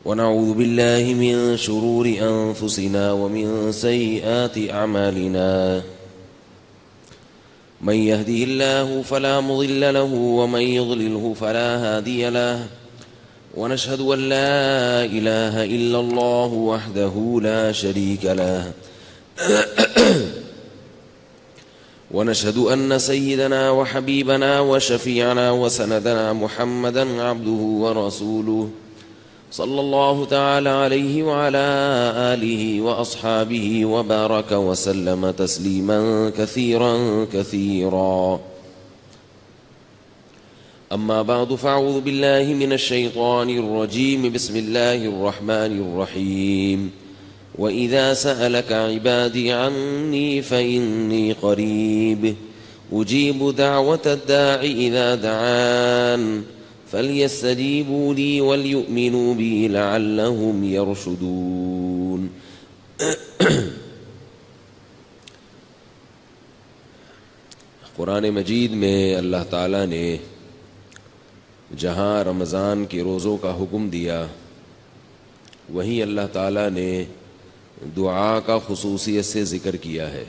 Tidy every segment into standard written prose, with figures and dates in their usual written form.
ونعوذ بالله من شرور أنفسنا ومن سيئات أعمالنا من يهده الله فلا مضل له ومن يضلله فلا هادي له ونشهد أن لا إله إلا الله وحده لا شريك له ونشهد أن سيدنا وحبيبنا وشفيعنا وسندنا محمدا عبده ورسوله صلى الله تعالى عليه وعلى آله وأصحابه وبارك وسلم تسليما كثيرا كثيرا. أما بعد فأعوذ بالله من الشيطان الرجيم. بسم الله الرحمن الرحيم. وإذا سألك عبادي عني فإني قريب أجيب دعوة الداع إذا دعان فليستجيبوا لي وليؤمنوا بي لعلهم يرشدون. قرآن مجید میں اللہ تعالیٰ نے جہاں رمضان کے روزوں کا حکم دیا وہیں اللہ تعالیٰ نے دعا کا خصوصیت سے ذکر کیا ہے.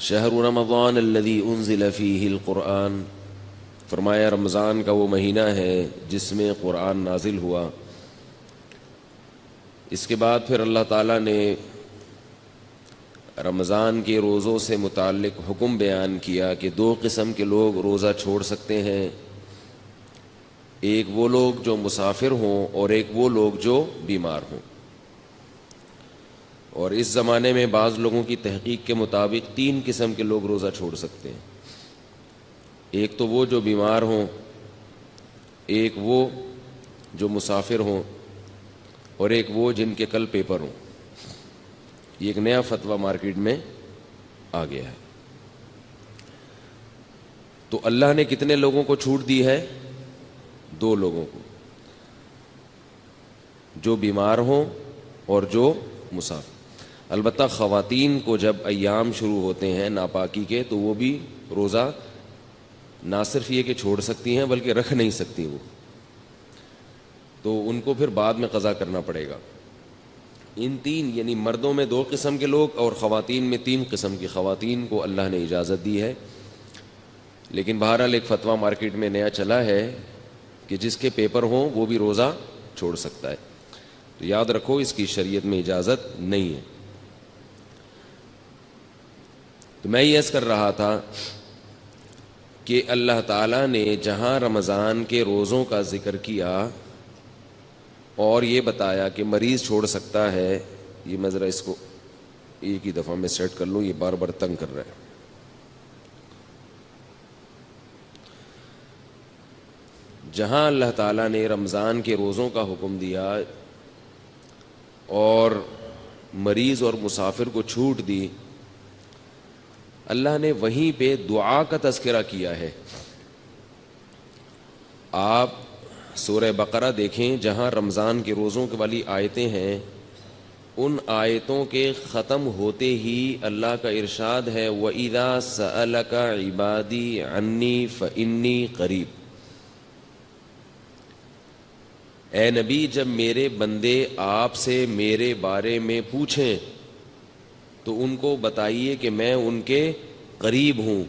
شہر رمضان الذی انزل فیہ القرآن، فرمایا رمضان کا وہ مہینہ ہے جس میں قرآن نازل ہوا. اس کے بعد پھر اللہ تعالیٰ نے رمضان کے روزوں سے متعلق حکم بیان کیا کہ دو قسم کے لوگ روزہ چھوڑ سکتے ہیں، ایک وہ لوگ جو مسافر ہوں اور ایک وہ لوگ جو بیمار ہوں. اور اس زمانے میں بعض لوگوں کی تحقیق کے مطابق تین قسم کے لوگ روزہ چھوڑ سکتے ہیں. ایک تو وہ جو بیمار ہوں، ایک وہ جو مسافر ہوں، اور ایک وہ جن کے کل پیپر ہوں. یہ ایک نیا فتویٰ مارکیٹ میں آ گیا ہے. تو اللہ نے کتنے لوگوں کو چھوٹ دی ہے؟ دو لوگوں کو، جو بیمار ہوں اور جو مسافر. البتہ خواتین کو جب ایام شروع ہوتے ہیں ناپاکی کے تو وہ بھی روزہ نہ صرف یہ کہ چھوڑ سکتی ہیں بلکہ رکھ نہیں سکتی، وہ تو ان کو پھر بعد میں قضا کرنا پڑے گا. ان تین یعنی مردوں میں دو قسم کے لوگ اور خواتین میں تین قسم کی خواتین کو اللہ نے اجازت دی ہے. لیکن بہرحال ایک فتویٰ مارکیٹ میں نیا چلا ہے کہ جس کے پیپر ہوں وہ بھی روزہ چھوڑ سکتا ہے. تو یاد رکھو اس کی شریعت میں اجازت نہیں ہے. تو میں یہ عرض کر رہا تھا کہ اللہ تعالیٰ نے جہاں رمضان کے روزوں کا ذکر کیا اور یہ بتایا کہ مریض چھوڑ سکتا ہے، یہ میں ذرا اس کو ایک ہی دفعہ میں سیٹ کر لوں، یہ بار بار تنگ کر رہا ہے. جہاں اللہ تعالیٰ نے رمضان کے روزوں کا حکم دیا اور مریض اور مسافر کو چھوٹ دی، اللہ نے وہیں پہ دعا کا تذکرہ کیا ہے. آپ سورہ بقرہ دیکھیں، جہاں رمضان کے روزوں کی والی آیتیں ہیں، ان آیتوں کے ختم ہوتے ہی اللہ کا ارشاد ہے وَإِذَا سَأَلَكَ عِبَادِي عَنِّي فَإِنِّي قَرِيب. اے نبی، جب میرے بندے آپ سے میرے بارے میں پوچھیں تو ان کو بتائیے کہ میں ان کے قریب ہوں.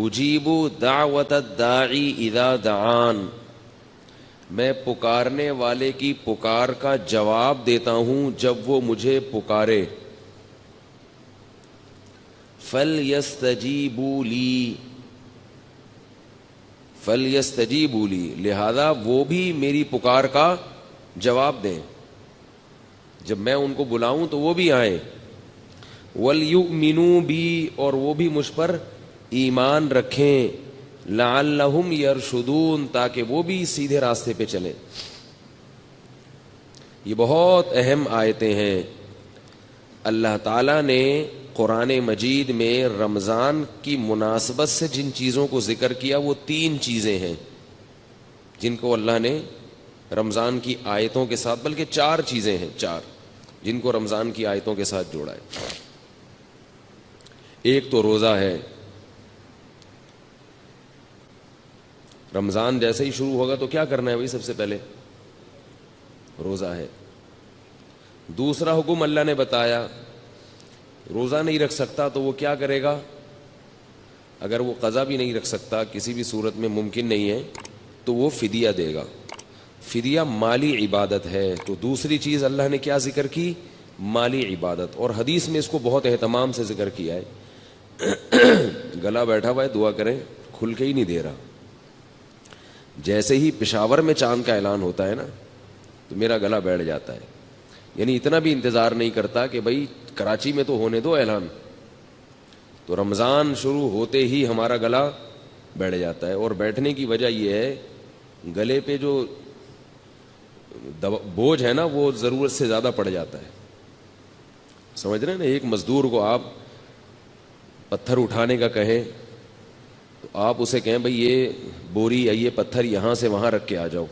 اجیب دعوت الداعی اذا دعان، میں پکارنے والے کی پکار کا جواب دیتا ہوں جب وہ مجھے پکارے. فَلْيَسْتَجِيبُوا لِي، فَلْيَسْتَجِيبُوا لِي، لہذا وہ بھی میری پکار کا جواب دیں. جب میں ان کو بلاؤں تو وہ بھی آئیں. وَلْيُؤْمِنُوا بِي، اور وہ بھی مجھ پر ایمان رکھیں. لَعَلَّهُمْ يَرْشُدُونَ، تاکہ وہ بھی سیدھے راستے پہ چلیں. یہ بہت اہم آیتیں ہیں. اللہ تعالیٰ نے قرآن مجید میں رمضان کی مناسبت سے جن چیزوں کو ذکر کیا وہ تین چیزیں ہیں جن کو اللہ نے رمضان کی آیتوں کے ساتھ، بلکہ چار چیزیں ہیں، چار جن کو رمضان کی آیتوں کے ساتھ جوڑا ہے. ایک تو روزہ ہے، رمضان جیسے ہی شروع ہوگا تو کیا کرنا ہے بھائی؟ سب سے پہلے روزہ ہے. دوسرا حکم اللہ نے بتایا, روزہ نہیں رکھ سکتا تو وہ کیا کرے گا؟ اگر وہ قضا بھی نہیں رکھ سکتا, کسی بھی صورت میں ممکن نہیں ہے, تو وہ فدیہ دے گا. فدیہ مالی عبادت ہے. تو دوسری چیز اللہ نے کیا ذکر کی؟ مالی عبادت. اور حدیث میں اس کو بہت اہتمام سے ذکر کیا ہے. گلا بیٹھا ہوا ہے, دعا کریں, کھل کے ہی نہیں دے رہا. جیسے ہی پشاور میں چاند کا اعلان ہوتا ہے نا, تو میرا گلا بیٹھ جاتا ہے. یعنی اتنا بھی انتظار نہیں کرتا کہ بھائی کراچی میں تو ہونے دو اعلان. تو رمضان شروع ہوتے ہی ہمارا گلا بیٹھ جاتا ہے. اور بیٹھنے کی وجہ یہ ہے, گلے پہ جو بوجھ ہے نا وہ ضرورت سے زیادہ پڑ جاتا ہے. سمجھ رہے ہیں نا؟ ایک مزدور کو آپ پتھر اٹھانے کا کہیں تو آپ اسے کہیں بھائی یہ بوری یا یہ پتھر یہاں سے وہاں رکھ کے آ جاؤ,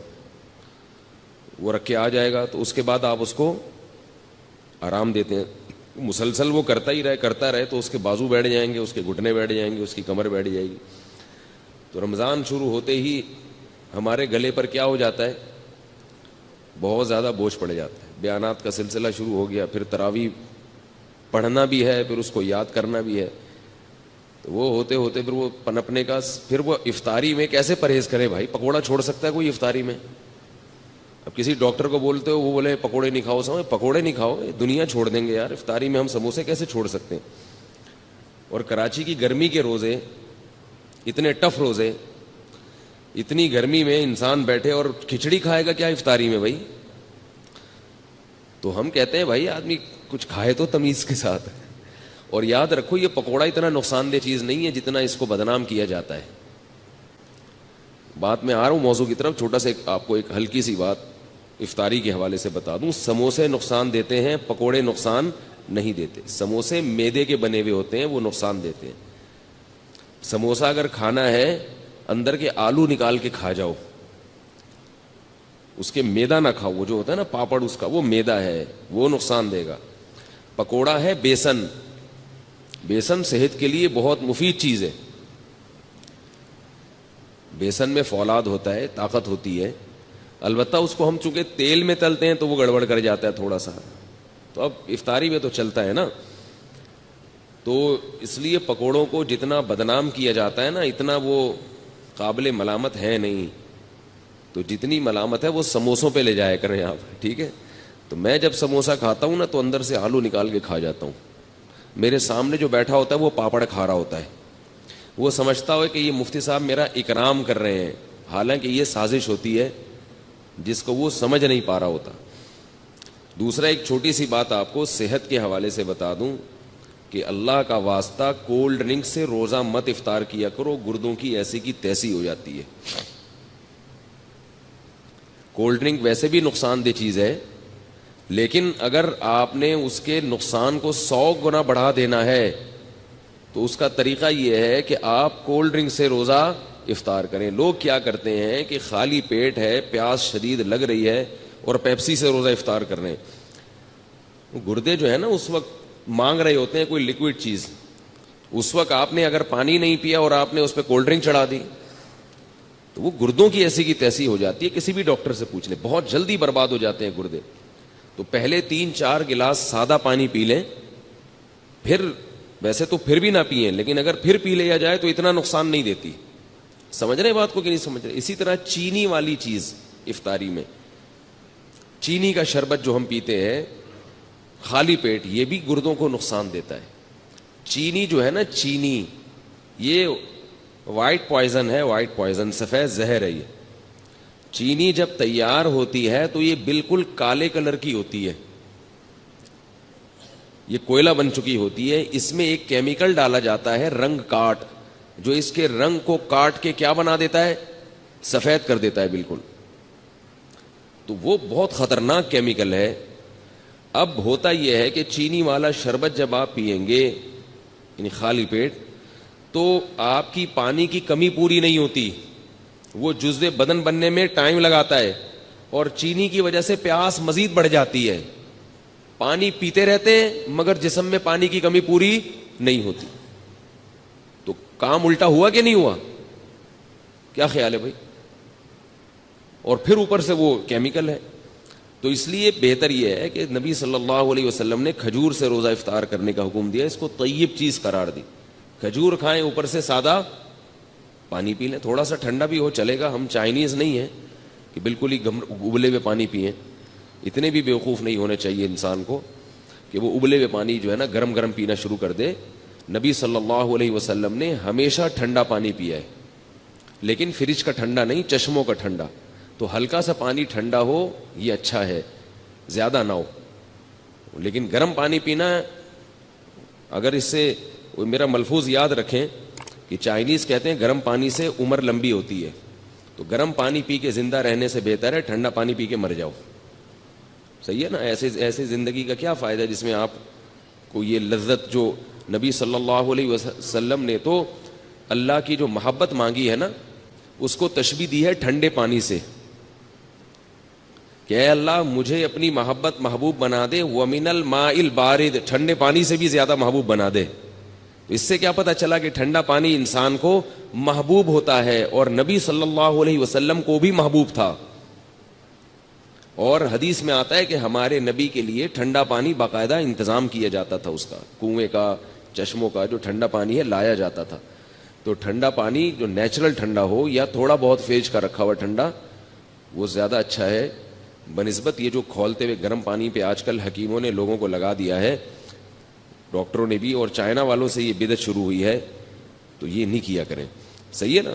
وہ رکھ کے آ جائے گا. تو اس کے بعد آپ اس کو آرام دیتے ہیں. مسلسل وہ کرتا رہے تو اس کے بازو بیٹھ جائیں گے, اس کے گھٹنے بیٹھ جائیں گے, اس کی کمر بیٹھ جائے گی. تو رمضان شروع ہوتے ہی ہمارے گلے پر کیا ہو جاتا ہے؟ بہت زیادہ بوجھ پڑ جاتا ہے. بیانات کا سلسلہ شروع ہو گیا, پھر تراویح پڑھنا بھی ہے, پھر اس کو یاد کرنا بھی ہے. تو وہ ہوتے ہوتے پھر وہ پنپنے کا, پھر وہ افطاری میں کیسے پرہیز کرے بھائی؟ پکوڑا چھوڑ سکتا ہے کوئی افطاری میں؟ اب کسی ڈاکٹر کو بولتے ہو, وہ بولے پکوڑے نہیں کھاؤ. سمجھ, پکوڑے نہیں کھاؤ, دنیا چھوڑ دیں گے یار. افطاری میں ہم سموسے کیسے چھوڑ سکتے ہیں؟ اور کراچی کی گرمی کے روزے, اتنے ٹف روزے, اتنی گرمی میں انسان بیٹھے اور کھچڑی کھائے گا کیا افطاری میں بھائی؟ تو ہم کہتے ہیں بھائی آدمی کچھ کھائے تو تمیز کے ساتھ. اور یاد رکھو یہ پکوڑا اتنا نقصان دہ چیز نہیں ہے جتنا اس کو بدنام کیا جاتا ہے. بات میں آ رہا ہوں موضوع کی طرف. چھوٹا سا آپ کو ایک ہلکی سی بات افطاری کے حوالے سے بتا دوں. سموسے نقصان دیتے ہیں, پکوڑے نقصان نہیں دیتے. سموسے میدے کے بنے ہوئے ہوتے ہیں, وہ نقصان دیتے ہیں. سموسا اگر کھانا ہے, اندر کے آلو نکال کے کھا جاؤ, اس کے میدا نہ کھاؤ. وہ جو ہوتا ہے نا پاپڑ, اس کا وہ میدا ہے, وہ نقصان دے گا. پکوڑا ہے بیسن. بیسن صحت کے لیے بہت مفید چیز ہے. بیسن میں فولاد ہوتا ہے, طاقت ہوتی ہے. البتہ اس کو ہم چونکہ تیل میں تلتے ہیں تو وہ گڑبڑ کر جاتا ہے تھوڑا سا. تو اب افطاری میں تو چلتا ہے نا. تو اس لیے پکوڑوں کو جتنا بدنام کیا جاتا ہے نا, اتنا وہ قابل ملامت ہے نہیں. تو جتنی ملامت ہے وہ سموسوں پہ لے جایا کریں آپ, ٹھیک ہے؟ تو میں جب سموسا کھاتا ہوں نا تو اندر سے آلو نکال کے کھا جاتا ہوں. میرے سامنے جو بیٹھا ہوتا ہے وہ پاپڑ کھا رہا ہوتا ہے. وہ سمجھتا ہو کہ یہ مفتی صاحب میرا اکرام کر رہے ہیں, حالانکہ یہ سازش ہوتی ہے جس کو وہ سمجھ نہیں پا رہا ہوتا. دوسرا ایک چھوٹی سی بات آپ کو صحت کے حوالے سے بتا دوں کہ اللہ کا واسطہ کولڈ ڈرنک سے روزہ مت افطار کیا کرو, گردوں کی ایسی کی تیسی ہو جاتی ہے. کولڈ ڈرنک ویسے بھی نقصان دہ چیز ہے, لیکن اگر آپ نے اس کے نقصان کو 100 گنا بڑھا دینا ہے تو اس کا طریقہ یہ ہے کہ آپ کولڈ ڈرنک سے روزہ افطار کریں. لوگ کیا کرتے ہیں کہ خالی پیٹ ہے, پیاس شدید لگ رہی ہے, اور پیپسی سے روزہ افطار کر رہے ہیں. گردے جو ہے نا اس وقت مانگ رہے ہوتے ہیں کوئی لکوڈ چیز. اس وقت آپ نے اگر پانی نہیں پیا اور آپ نے اس پہ کولڈ ڈرنک چڑھا دی تو وہ گردوں کی ایسی کی تیسی ہو جاتی ہے. کسی بھی ڈاکٹر سے پوچھ لیں, بہت جلدی برباد ہو جاتے ہیں گردے. تو پہلے 3-4 گلاس سادہ پانی پی لیں, پھر ویسے تو پھر بھی نہ پئیں, لیکن اگر پھر پی لیا جائے تو اتنا نقصان نہیں دیتی. سمجھ رہے بات کو کہ نہیں سمجھ رہے؟ اسی طرح چینی والی چیز افطاری میں, چینی کا شربت جو ہم پیتے ہیں خالی پیٹ, یہ بھی گردوں کو نقصان دیتا ہے. چینی جو ہے نا, چینی یہ وائٹ پوائزن ہے, وائٹ پوائزن, سفید زہر ہے. یہ چینی جب تیار ہوتی ہے تو یہ بالکل کالے کلر کی ہوتی ہے, یہ کوئلہ بن چکی ہوتی ہے. اس میں ایک کیمیکل ڈالا جاتا ہے رنگ کاٹ, جو اس کے رنگ کو کاٹ کے کیا بنا دیتا ہے؟ سفید کر دیتا ہے بالکل. تو وہ بہت خطرناک کیمیکل ہے. اب ہوتا یہ ہے کہ چینی والا شربت جب آپ پئیں گے یعنی خالی پیٹ, تو آپ کی پانی کی کمی پوری نہیں ہوتی. وہ جزو بدن بننے میں ٹائم لگاتا ہے, اور چینی کی وجہ سے پیاس مزید بڑھ جاتی ہے. پانی پیتے رہتے ہیں مگر جسم میں پانی کی کمی پوری نہیں ہوتی. تو کام الٹا ہوا کہ نہیں ہوا؟ کیا خیال ہے بھائی؟ اور پھر اوپر سے وہ کیمیکل ہے. تو اس لیے بہتر یہ ہے کہ نبی صلی اللہ علیہ وسلم نے کھجور سے روزہ افطار کرنے کا حکم دیا, اس کو طیب چیز قرار دی. کھجور کھائیں, اوپر سے سادہ پانی پی لیں, تھوڑا سا ٹھنڈا بھی ہو چلے گا. ہم چائنیز نہیں ہیں کہ بالکل ہی ابلے ہوئے پانی پئیں. اتنے بھی بیوقوف نہیں ہونے چاہیے انسان کو کہ وہ ابلے ہوئے پانی جو ہے نا گرم گرم پینا شروع کر دے. نبی صلی اللہ علیہ وسلم نے ہمیشہ ٹھنڈا پانی پیا ہے, لیکن فریج کا ٹھنڈا نہیں, چشموں کا ٹھنڈا. تو ہلکا سا پانی ٹھنڈا ہو یہ اچھا ہے, زیادہ نہ ہو. لیکن گرم پانی پینا, اگر اس سے میرا ملفوظ یاد رکھیں کہ چائنیز کہتے ہیں گرم پانی سے عمر لمبی ہوتی ہے, تو گرم پانی پی کے زندہ رہنے سے بہتر ہے ٹھنڈا پانی پی کے مر جاؤ. صحیح ہے نا؟ ایسے زندگی کا کیا فائدہ جس میں آپ کو یہ لذت, جو نبی صلی اللہ علیہ وسلم نے تو اللہ کی جو محبت مانگی ہے نا اس کو تشبیہ دی ہے ٹھنڈے پانی سے کہ اے اللہ مجھے اپنی محبت محبوب بنا دے, وَمِنَ الْمَاءِ الْبَارِدِ, ٹھنڈے پانی سے بھی زیادہ محبوب بنا دے. اس سے کیا پتہ چلا کہ ٹھنڈا پانی انسان کو محبوب ہوتا ہے, اور نبی صلی اللہ علیہ وسلم کو بھی محبوب تھا. اور حدیث میں آتا ہے کہ ہمارے نبی کے لیے ٹھنڈا پانی باقاعدہ انتظام کیا جاتا تھا, اس کا کنویں کا, چشموں کا جو ٹھنڈا پانی ہے لایا جاتا تھا. تو ٹھنڈا پانی جو نیچرل ٹھنڈا ہو یا تھوڑا بہت فریج کا رکھا ہوا ٹھنڈا, وہ زیادہ اچھا ہے بنسبت یہ جو کھولتے ہوئے گرم پانی پہ آج کل حکیموں نے لوگوں کو لگا دیا ہے, ڈاکٹروں نے بھی, اور چائنا والوں سے یہ بدعت شروع ہوئی ہے. تو یہ نہیں کیا کریں. صحیح ہے نا؟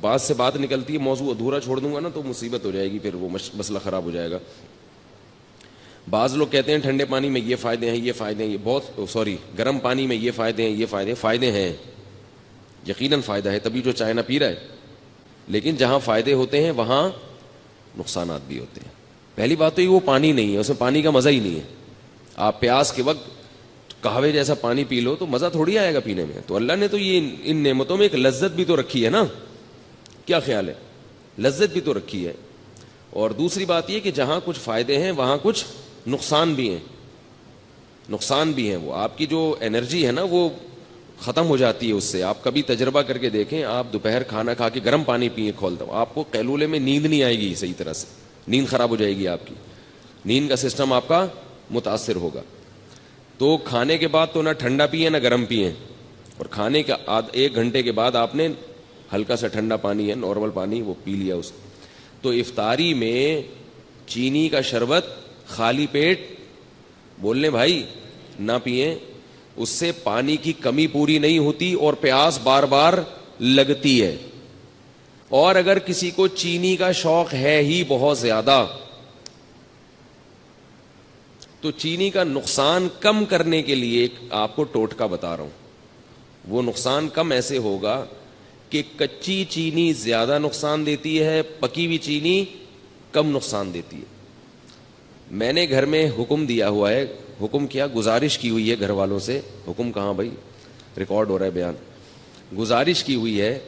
بات سے بات نکلتی ہے, موضوع ادھورا چھوڑ دوں گا نا تو مصیبت ہو جائے گی, پھر وہ مسئلہ خراب ہو جائے گا. بعض لوگ کہتے ہیں ٹھنڈے پانی میں یہ فائدے ہیں, یہ فائدے ہیں, یہ بہت گرم پانی میں یہ فائدے ہیں, یہ فائدے ہیں. یقیناً فائدہ ہے, تبھی جو چائنا پی رہا ہے. لیکن جہاں فائدے ہوتے ہیں وہاں نقصانات بھی ہوتے ہیں. پہلی بات تو یہ وہ پانی نہیں ہے, اس میں پانی کا مزہ ہی نہیں ہے. آپ پیاس کے وقت قہوے جیسا پانی پی لو تو مزہ تھوڑی آئے گا پینے میں. تو اللہ نے تو یہ ان نعمتوں میں ایک لذت بھی تو رکھی ہے نا, کیا خیال ہے؟ لذت بھی تو رکھی ہے. اور دوسری بات یہ کہ جہاں کچھ فائدے ہیں وہاں کچھ نقصان بھی ہیں. نقصان بھی ہیں, وہ آپ کی جو انرجی ہے نا وہ ختم ہو جاتی ہے اس سے. آپ کبھی تجربہ کر کے دیکھیں, آپ دوپہر کھانا کھا کے گرم پانی پئیں کھولتا ہوں, آپ کو قیلولے میں نیند نہیں آئے گی صحیح طرح سے, نیند خراب ہو جائے گی آپ کی, نیند کا سسٹم آپ کا متاثر ہوگا. تو کھانے کے بعد تو نہ ٹھنڈا پئیں نہ گرم پئیں, اور کھانے کے 1 گھنٹے کے بعد آپ نے ہلکا سا ٹھنڈا پانی ہے, نارمل پانی, وہ پی لیا اس. تو افطاری میں چینی کا شربت خالی پیٹ بول لیں بھائی نہ پئیں, اس سے پانی کی کمی پوری نہیں ہوتی اور پیاس بار بار لگتی ہے. اور اگر کسی کو چینی کا شوق ہے ہی بہت زیادہ تو چینی کا نقصان کم کرنے کے لیے آپ کو ٹوٹکا بتا رہا ہوں. وہ نقصان کم ایسے ہوگا کہ کچی چینی زیادہ نقصان دیتی ہے, پکی ہوئی چینی کم نقصان دیتی ہے. میں نے گھر میں حکم دیا ہوا ہے, حکم کیا, گزارش کی ہوئی ہے گھر والوں سے, حکم کہاں بھائی, ریکارڈ ہو رہا ہے بیان, گزارش کی ہوئی ہے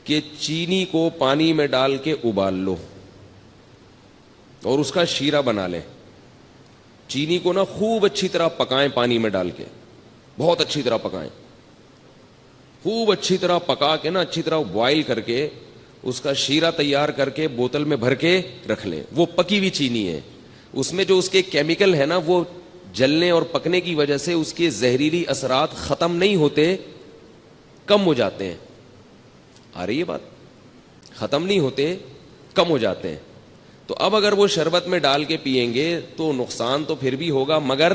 کہ چینی کو پانی میں ڈال کے ابال لو اور اس کا شیرہ بنا لیں. چینی کو نا خوب اچھی طرح پکائیں, پانی میں ڈال کے بہت اچھی طرح پکائیں, خوب اچھی طرح پکا کے نا اچھی طرح بوائل کر کے اس کا شیرہ تیار کر کے بوتل میں بھر کے رکھ لیں. وہ پکی ہوئی چینی ہے, اس میں جو اس کے کیمیکل ہے نا وہ جلنے اور پکنے کی وجہ سے اس کے زہریلی اثرات ختم نہیں ہوتے, کم ہو جاتے ہیں. آ رہی ہے بات؟ ختم نہیں ہوتے, کم ہو جاتے ہیں. تو اب اگر وہ شربت میں ڈال کے پئیں گے تو نقصان تو پھر بھی ہوگا مگر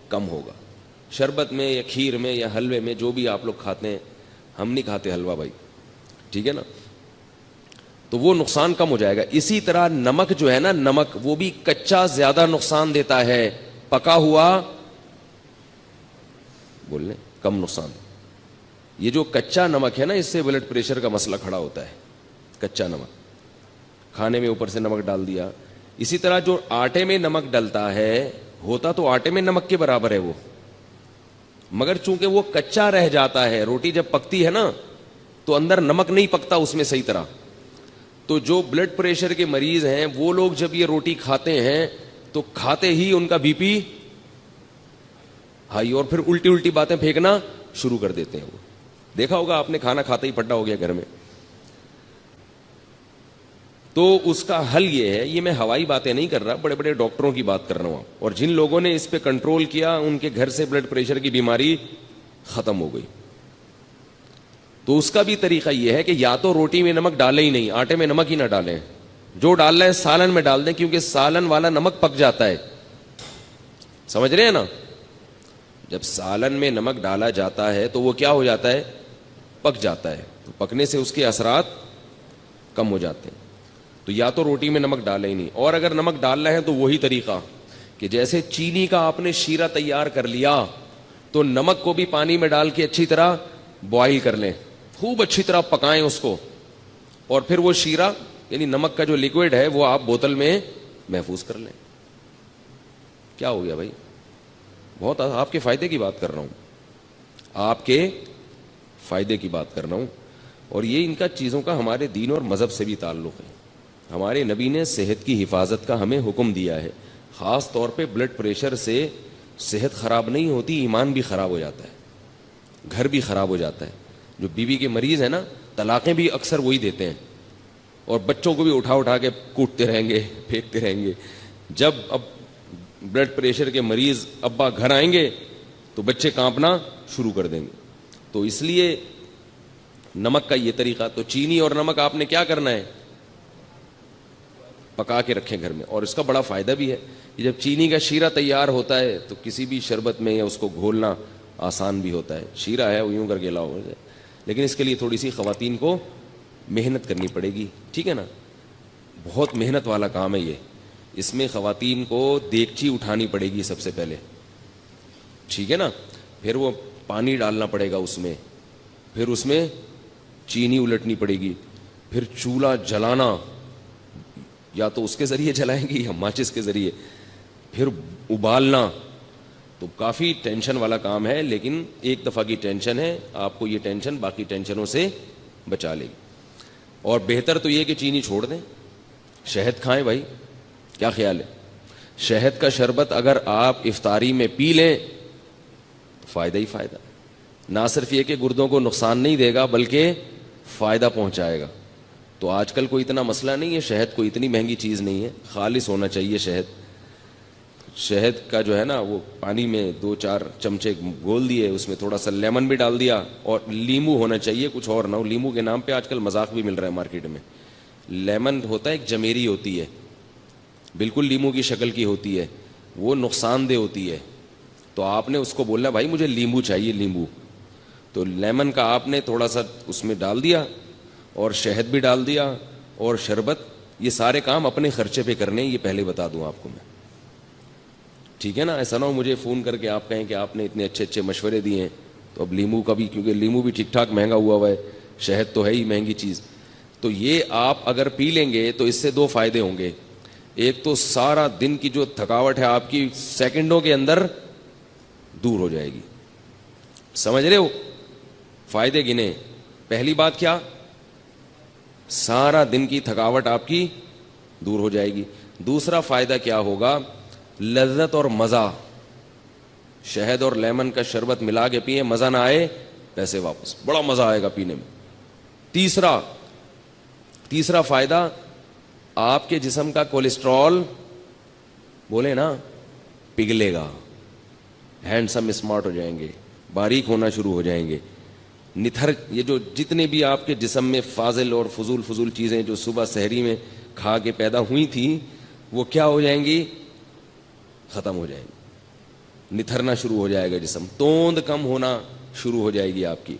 کم ہوگا. شربت میں یا کھیر میں یا حلوے میں, جو بھی آپ لوگ کھاتے ہیں, ہم نہیں کھاتے حلوہ بھائی, ٹھیک ہے نا, تو وہ نقصان کم ہو جائے گا. اسی طرح نمک جو ہے نا, نمک وہ بھی کچا زیادہ نقصان دیتا ہے, پکا ہوا بول لیں کم نقصان. یہ جو کچا نمک ہے نا, اس سے بلڈ پریشر کا مسئلہ کھڑا ہوتا ہے. کچا نمک کھانے میں اوپر سے نمک ڈال دیا. اسی طرح جو آٹے میں نمک ڈلتا ہے, ہوتا تو آٹے میں نمک کے برابر ہے وہ, مگر چونکہ وہ کچا رہ جاتا ہے. روٹی جب پکتی ہے نا تو اندر نمک نہیں پکتا اس میں صحیح طرح. تو جو بلڈ پریشر کے مریض ہیں وہ لوگ جب یہ روٹی کھاتے ہیں تو کھاتے ہی ان کا بی پی ہائی, اور پھر الٹی الٹی باتیں پھینکنا شروع کر دیتے ہیں. وہ دیکھا ہوگا آپ نے, کھانا کھاتے ہی پھٹا ہو گیا گھر میں. تو اس کا حل یہ ہے, یہ میں ہوائی باتیں نہیں کر رہا, بڑے بڑے ڈاکٹروں کی بات کر رہا ہوں, اور جن لوگوں نے اس پہ کنٹرول کیا ان کے گھر سے بلڈ پریشر کی بیماری ختم ہو گئی. تو اس کا بھی طریقہ یہ ہے کہ یا تو روٹی میں نمک ڈالیں ہی نہیں, آٹے میں نمک ہی نہ ڈالیں, جو ڈالنا ہے سالن میں ڈال دیں, کیونکہ سالن والا نمک پک جاتا ہے. سمجھ رہے ہیں نا, جب سالن میں نمک ڈالا جاتا ہے تو وہ کیا ہو جاتا ہے, پک جاتا ہے, تو پکنے سے اس کے اثرات کم ہو جاتے ہیں. تو یا تو روٹی میں نمک ڈالیں ہی نہیں, اور اگر نمک ڈالنا ہے تو وہی طریقہ کہ جیسے چینی کا آپ نے شیرہ تیار کر لیا تو نمک کو بھی پانی میں ڈال کے اچھی طرح بوائل کر لیں, خوب اچھی طرح پکائیں اس کو, اور پھر وہ شیرہ یعنی نمک کا جو لیکوڈ ہے وہ آپ بوتل میں محفوظ کر لیں. کیا ہو گیا بھائی, بہت آپ کے فائدے کی بات کر رہا ہوں, آپ کے فائدے کی بات کر رہا ہوں. اور یہ ان کا چیزوں کا ہمارے دین اور مذہب سے بھی تعلق ہے. ہمارے نبی نے صحت کی حفاظت کا ہمیں حکم دیا ہے, خاص طور پہ بلڈ پریشر سے صحت خراب نہیں ہوتی, ایمان بھی خراب ہو جاتا ہے, گھر بھی خراب ہو جاتا ہے. جو بیوی کے مریض ہیں نا, طلاقیں بھی اکثر وہی دیتے ہیں, اور بچوں کو بھی اٹھا اٹھا کے کوٹتے رہیں گے, پھینکتے رہیں گے. جب اب بلڈ پریشر کے مریض ابا گھر آئیں گے تو بچے کانپنا شروع کر دیں گے. تو اس لیے نمک کا یہ طریقہ, تو چینی اور نمک آپ نے کیا کرنا ہے, پکا کے رکھیں گھر میں. اور اس کا بڑا فائدہ بھی ہے کہ جب چینی کا شیرہ تیار ہوتا ہے تو کسی بھی شربت میں یا اس کو گھولنا آسان بھی ہوتا ہے. شیرہ ہے وہ یوں کر کے لاؤ, لیکن اس کے لیے تھوڑی سی خواتین کو محنت کرنی پڑے گی, ٹھیک ہے نا, بہت محنت والا کام ہے یہ. اس میں خواتین کو دیگچی اٹھانی پڑے گی سب سے پہلے, ٹھیک ہے نا, پھر وہ پانی ڈالنا پڑے گا اس میں, پھر اس میں چینی الٹنی پڑے گی, پھر چولہا جلانا, یا تو اس کے ذریعے جلائیں گی یا ماچس کے ذریعے, پھر ابالنا. تو کافی ٹینشن والا کام ہے, لیکن ایک دفعہ کی ٹینشن ہے, آپ کو یہ ٹینشن باقی ٹینشنوں سے بچا لے گی. اور بہتر تو یہ کہ چینی چھوڑ دیں, شہد کھائیں بھائی. کیا خیال ہے, شہد کا شربت اگر آپ افطاری میں پی لیں تو فائدہ ہی فائدہ. نہ صرف یہ کہ گردوں کو نقصان نہیں دے گا بلکہ فائدہ پہنچائے گا. تو آج کل کوئی اتنا مسئلہ نہیں ہے, شہد کوئی اتنی مہنگی چیز نہیں ہے, خالص ہونا چاہیے شہد. شہد کا جو ہے نا وہ پانی میں 2-4 چمچے گھول دیے, اس میں تھوڑا سا لیمن بھی ڈال دیا, اور لیمو ہونا چاہیے, کچھ اور نہ ہو. لیمو کے نام پہ آج کل مذاق بھی مل رہا ہے مارکیٹ میں. لیمن ہوتا ہے ایک جمیری ہوتی ہے, بالکل لیمو کی شکل کی ہوتی ہے, وہ نقصان دہ ہوتی ہے. تو آپ نے اس کو بولنا بھائی مجھے لیمو چاہیے, لیمو. تو لیمن کا آپ نے تھوڑا سا اس میں ڈال دیا, اور شہد بھی ڈال دیا, اور شربت. یہ سارے کام اپنے خرچے پہ کرنے, یہ پہلے بتا دوں آپ کو میں, ٹھیک ہے نا. ایسا نہ ہو مجھے فون کر کے آپ کہیں کہ آپ نے اتنے اچھے اچھے مشورے دیے ہیں, تو اب لیمو کا بھی, کیونکہ لیمو بھی ٹھیک ٹھاک مہنگا ہوا ہے, شہد تو ہے ہی مہنگی چیز. تو یہ آپ اگر پی لیں گے تو اس سے 2 فائدے ہوں گے. ایک تو سارا دن کی جو تھکاوٹ ہے آپ کی سیکنڈوں کے اندر دور ہو جائے گی. سمجھ رہے ہو, فائدے گنے. پہلی بات کیا, سارا دن کی تھکاوٹ آپ کی دور ہو جائے گی. دوسرا فائدہ کیا ہوگا, لذت اور مزہ. شہد اور لیمن کا شربت ملا کے پیئے, مزہ نہ آئے پیسے واپس, بڑا مزہ آئے گا پینے میں. تیسرا فائدہ, آپ کے جسم کا کولیسٹرول بولے نا پگھلے گا, ہینڈسم اسمارٹ ہو جائیں گے, باریک ہونا شروع ہو جائیں گے. نتھر, یہ جو جتنے بھی آپ کے جسم میں فاضل اور فضول چیزیں جو صبح سحری میں کھا کے پیدا ہوئی تھیں, وہ کیا ہو جائیں گی, ختم ہو جائیں گی. نتھرنا شروع ہو جائے گا جسم, توند کم ہونا شروع ہو جائے گی آپ کی.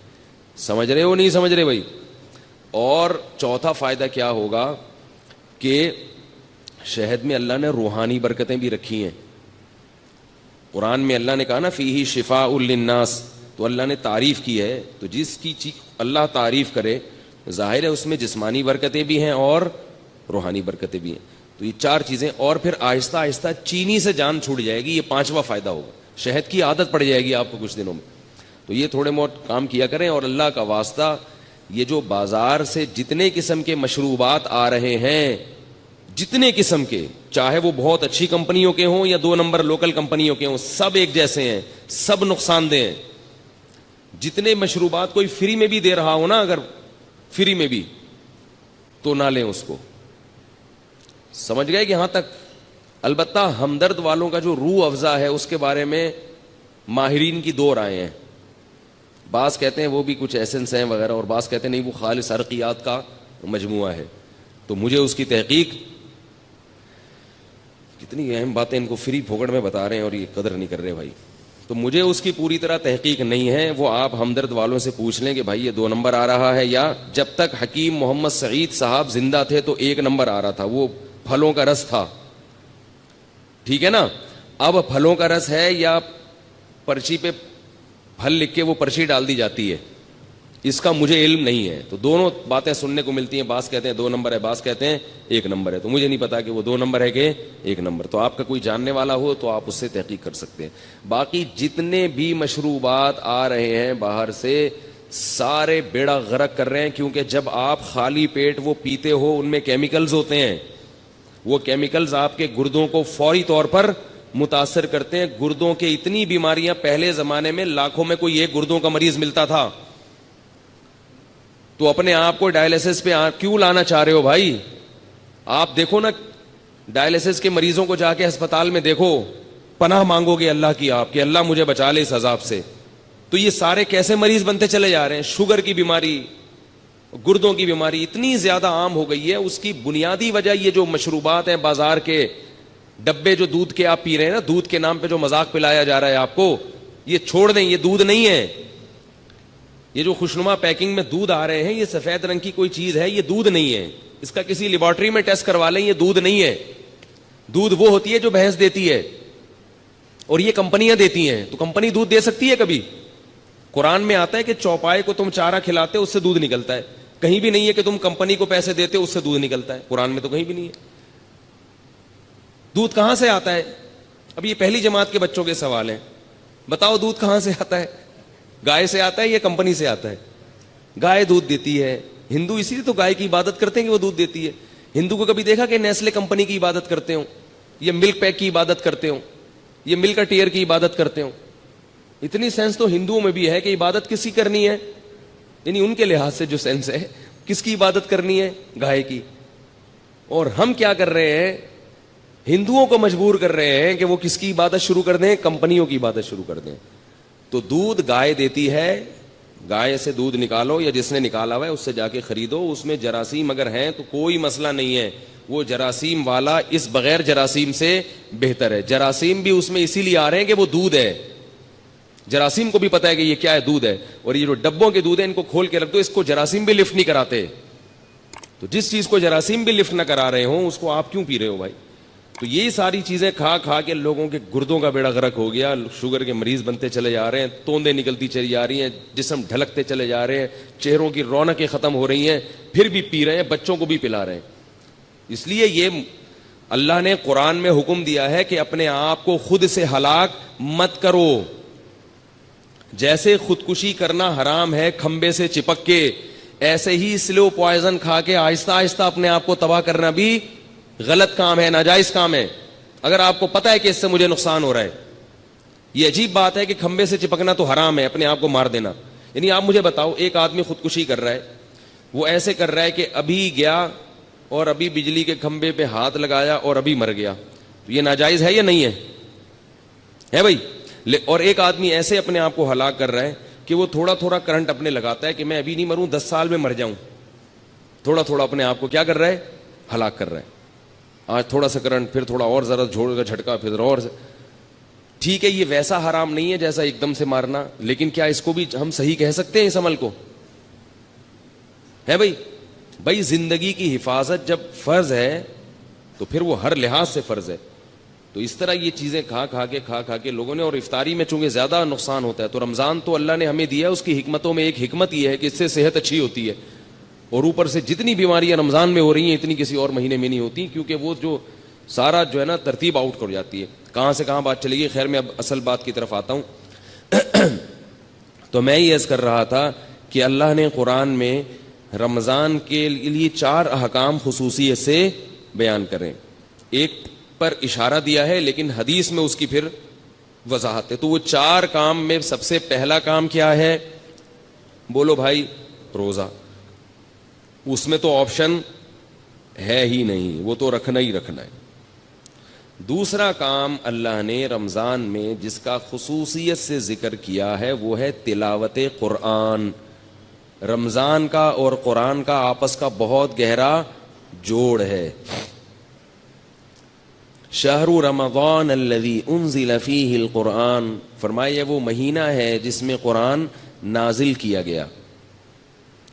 سمجھ رہے ہو نہیں سمجھ رہے بھائی. اور چوتھا فائدہ کیا ہوگا کہ شہد میں اللہ نے روحانی برکتیں بھی رکھی ہیں. قرآن میں اللہ نے کہا نا فیہ شفاء للناس, تو اللہ نے تعریف کی ہے. تو جس کی اللہ تعریف کرے, ظاہر ہے اس میں جسمانی برکتیں بھی ہیں اور روحانی برکتیں بھی ہیں. تو یہ 4 چیزیں, اور پھر آہستہ آہستہ چینی سے جان چھوٹ جائے گی. یہ 5واں فائدہ ہوگا, شہد کی عادت پڑ جائے گی آپ کو کچھ دنوں میں. تو یہ تھوڑے بہت کام کیا کریں. اور اللہ کا واسطہ, یہ جو بازار سے جتنے قسم کے مشروبات آ رہے ہیں, جتنے قسم کے, چاہے وہ بہت اچھی کمپنیوں کے ہوں یا 2 نمبر لوکل کمپنیوں کے ہوں, سب ایک جیسے ہیں, سب نقصان دہ ہیں. جتنے مشروبات کوئی فری میں بھی دے رہا ہو نا, اگر فری میں بھی, تو نہ لیں اس کو. سمجھ گئے کہ یہاں تک. البتہ ہمدرد والوں کا جو روح افزا ہے اس کے بارے میں ماہرین کی دو رائے ہیں. بعض کہتے ہیں وہ بھی کچھ ایسنس ہیں وغیرہ, اور بعض کہتے ہیں نہیں وہ خالص عرقیات کا مجموعہ ہے. تو مجھے اس کی تحقیق, کتنی اہم باتیں ان کو فری پھوکڑ میں بتا رہے ہیں اور یہ قدر نہیں کر رہے بھائی. تو مجھے اس کی پوری طرح تحقیق نہیں ہے. وہ آپ ہمدرد والوں سے پوچھ لیں کہ بھائی یہ 2 نمبر آ رہا ہے, یا جب تک حکیم محمد سعید صاحب زندہ تھے تو 1 نمبر آ رہا تھا, وہ پھلوں کا رس تھا. ٹھیک ہے نا. اب پھلوں کا رس ہے یا پرچی پہ پھل لکھ کے وہ پرچی ڈال دی جاتی ہے, اس کا مجھے علم نہیں ہے. تو دونوں باتیں سننے کو ملتی ہیں. بعض کہتے ہیں 2 نمبر ہے, بعض کہتے ہیں 1 نمبر ہے. تو مجھے نہیں پتا کہ وہ 2 نمبر ہے کہ 1 نمبر. تو آپ کا کوئی جاننے والا ہو تو آپ اس سے تحقیق کر سکتے ہیں. باقی جتنے بھی مشروبات آ رہے ہیں باہر سے سارے بیڑا غرق کر رہے ہیں, کیونکہ جب آپ خالی پیٹ وہ پیتے ہو ان میں کیمیکلز ہوتے ہیں. وہ کیمیکلز آپ کے گردوں کو فوری طور پر متاثر کرتے ہیں. گردوں کے اتنی بیماریاں, پہلے زمانے میں لاکھوں میں کوئی ایک گردوں کا مریض ملتا تھا. تو اپنے آپ کو ڈائلیسس پہ کیوں لانا چاہ رہے ہو بھائی؟ آپ دیکھو نا ڈائلیسس کے مریضوں کو جا کے ہسپتال میں دیکھو, پناہ مانگو گے اللہ کی آپ کہ اللہ مجھے بچا لے اس عذاب سے. تو یہ سارے کیسے مریض بنتے چلے جا رہے ہیں؟ شوگر کی بیماری, گردوں کی بیماری اتنی زیادہ عام ہو گئی ہے. اس کی بنیادی وجہ یہ جو مشروبات ہیں بازار کے ڈبے جو دودھ کے آپ پی رہے ہیں نا, دودھ کے نام پہ جو مذاق پلایا جا رہا ہے آپ کو, یہ چھوڑ دیں. یہ دودھ نہیں ہے. یہ جو خوشنما پیکنگ میں دودھ آ رہے ہیں یہ سفید رنگ کی کوئی چیز ہے, یہ دودھ نہیں ہے. اس کا کسی لیبارٹری میں ٹیسٹ کروا لیں, یہ دودھ نہیں ہے. دودھ وہ ہوتی ہے جو بھینس دیتی ہے, اور یہ کمپنیاں دیتی ہیں. تو کمپنی دودھ دے سکتی ہے کبھی؟ قرآن میں آتا ہے کہ چوپائے کو تم چارہ کھلاتے اس سے دودھ نکلتا ہے. کہیں بھی نہیں ہے کہ تم کمپنی کو پیسے دیتے اس سے دودھ نکلتا ہے. قرآن میں تو کہیں بھی نہیں ہے. دودھ کہاں سے آتا ہے؟ اب یہ پہلی جماعت کے بچوں کے سوال ہیں. بتاؤ دودھ کہاں سے آتا ہے؟ گائے سے آتا ہے یا کمپنی سے آتا ہے؟ گائے دودھ دیتی ہے. ہندو اسی لیے تو گائے کی عبادت کرتے ہیں کہ وہ دودھ دیتی ہے. ہندو کو کبھی دیکھا کہ نیسلے کمپنی کی عبادت کرتے ہوں, یا ملک پیک کی عبادت کرتے ہوں, یا ملک ٹیئر کی عبادت کرتے ہوں؟ اتنی سینس تو ہندوؤں میں بھی ہے کہ عبادت کس کی کرنی ہے, یعنی ان کے لحاظ سے جو سینس ہے کس کی عبادت کرنی ہے؟ گائے کی. اور ہم کیا کر رہے ہیں؟ ہندوؤں کو مجبور کر رہے ہیں کہ وہ کس کی عبادت شروع کر دیں؟ کمپنیوں کی عبادت شروع کر دیں. تو دودھ گائے دیتی ہے, گائے سے دودھ نکالو, یا جس نے نکالا ہوا ہے اس سے جا کے خریدو. اس میں جراثیم اگر ہیں تو کوئی مسئلہ نہیں ہے, وہ جراثیم والا اس بغیر جراثیم سے بہتر ہے. جراثیم بھی اس میں اسی لیے آ رہے ہیں کہ وہ دودھ ہے. جراثیم کو بھی پتا ہے کہ یہ کیا ہے, دودھ ہے. اور یہ جو ڈبوں کے دودھ ہے ان کو کھول کے رکھ دو, اس کو جراثیم بھی لفٹ نہیں کراتے. تو جس چیز کو جراثیم بھی لفٹ نہ کرا رہے ہوں اس کو آپ کیوں پی رہے ہو بھائی؟ تو یہ ساری چیزیں کھا کھا کے لوگوں کے گردوں کا بیڑا غرق ہو گیا. شوگر کے مریض بنتے چلے جا رہے ہیں, توندیں نکلتی چلی جا رہی ہیں, جسم ڈھلکتے چلے جا رہے ہیں, چہروں کی رونقیں ختم ہو رہی ہیں, پھر بھی پی رہے ہیں, بچوں کو بھی پلا رہے ہیں. اس لیے یہ اللہ نے قرآن میں حکم دیا ہے کہ اپنے آپ کو خود سے ہلاک مت کرو. جیسے خودکشی کرنا حرام ہے کھمبے سے چپک کے, ایسے ہی سلو پوائزن کھا کے آہستہ آہستہ اپنے آپ کو تباہ کرنا بھی غلط کام ہے, ناجائز کام ہے. اگر آپ کو پتا ہے کہ اس سے مجھے نقصان ہو رہا ہے. یہ عجیب بات ہے کہ کھمبے سے چپکنا تو حرام ہے, اپنے آپ کو مار دینا. یعنی آپ مجھے بتاؤ, ایک آدمی خودکشی کر رہا ہے, وہ ایسے کر رہا ہے کہ ابھی گیا اور ابھی بجلی کے کھمبے پہ ہاتھ لگایا اور ابھی مر گیا. تو یہ ناجائز ہے یا نہیں ہے بھائی؟ اور ایک آدمی ایسے اپنے آپ کو ہلاک کر رہا ہے کہ وہ تھوڑا تھوڑا کرنٹ اپنے لگاتا ہے کہ میں ابھی نہیں مروں, 10 سال میں مر جاؤں. تھوڑا تھوڑا اپنے آپ کو کیا کر رہا ہے؟ ہلاک کر رہا ہے. آج تھوڑا سا کرنٹ, پھر تھوڑا اور ذرا جھوڑ کا جھٹکا, پھر اور. ٹھیک ہے یہ ویسا حرام نہیں ہے جیسا ایک دم سے مارنا, لیکن کیا اس کو بھی ہم صحیح کہہ سکتے ہیں اس عمل کو؟ ہے بھائی زندگی کی حفاظت جب فرض ہے تو پھر وہ ہر لحاظ سے فرض ہے. تو اس طرح یہ چیزیں کھا کھا کے لوگوں نے, اور افطاری میں چونکہ زیادہ نقصان ہوتا ہے, تو رمضان تو اللہ نے ہمیں دیا, اس کی حکمتوں میں ایک حکمت یہ ہے کہ اس سے صحت اچھی ہوتی ہے. اور اوپر سے جتنی بیماریاں رمضان میں ہو رہی ہیں اتنی کسی اور مہینے میں نہیں ہوتی, کیونکہ وہ جو سارا جو ہے نا ترتیب آؤٹ کر جاتی ہے. کہاں سے کہاں بات چلے گی. خیر میں اب اصل بات کی طرف آتا ہوں. تو میں یہ عرض کر رہا تھا کہ اللہ نے قرآن میں رمضان کے لیے 4 احکام خصوصیت سے بیان کریں. ایک پر اشارہ دیا ہے لیکن حدیث میں اس کی پھر وضاحت ہے. تو وہ 4 کام میں سب سے پہلا کام کیا ہے؟ بولو بھائی, روزہ. اس میں تو آپشن ہے ہی نہیں, وہ تو رکھنا ہی رکھنا ہے. دوسرا کام اللہ نے رمضان میں جس کا خصوصیت سے ذکر کیا ہے وہ ہے تلاوت قرآن. رمضان کا اور قرآن کا آپس کا بہت گہرا جوڑ ہے. شہر رمضان الذی انزل فیہ القرآن، فرمایا وہ مہینہ ہے جس میں قرآن نازل کیا گیا.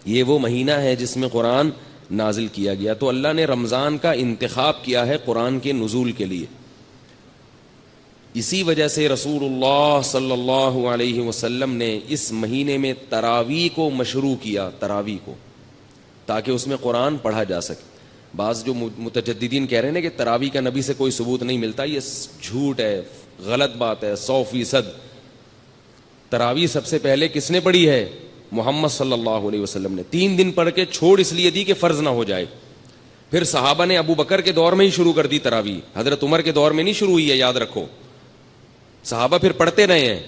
یہ وہ مہینہ ہے جس میں قرآن نازل کیا گیا. تو اللہ نے رمضان کا انتخاب کیا ہے قرآن کے نزول کے لیے. اسی وجہ سے رسول اللہ صلی اللہ علیہ وسلم نے اس مہینے میں تراویح کو مشروع کیا، تراویح کو، تاکہ اس میں قرآن پڑھا جا سکے. بعض جو متجددین کہہ رہے ہیں کہ تراویح کا نبی سے کوئی ثبوت نہیں ملتا، یہ جھوٹ ہے، غلط بات ہے 100%. تراویح سب سے پہلے کس نے پڑھی ہے؟ محمد صلی اللہ علیہ وسلم نے. 3 دن پڑھ کے چھوڑ اس لیے دی کہ فرض نہ ہو جائے. پھر صحابہ نے ابو بکر کے دور میں ہی شروع کر دی تراویح، حضرت عمر کے دور میں نہیں شروع ہوئی ہے، یاد رکھو. صحابہ پھر پڑھتے رہے ہیں،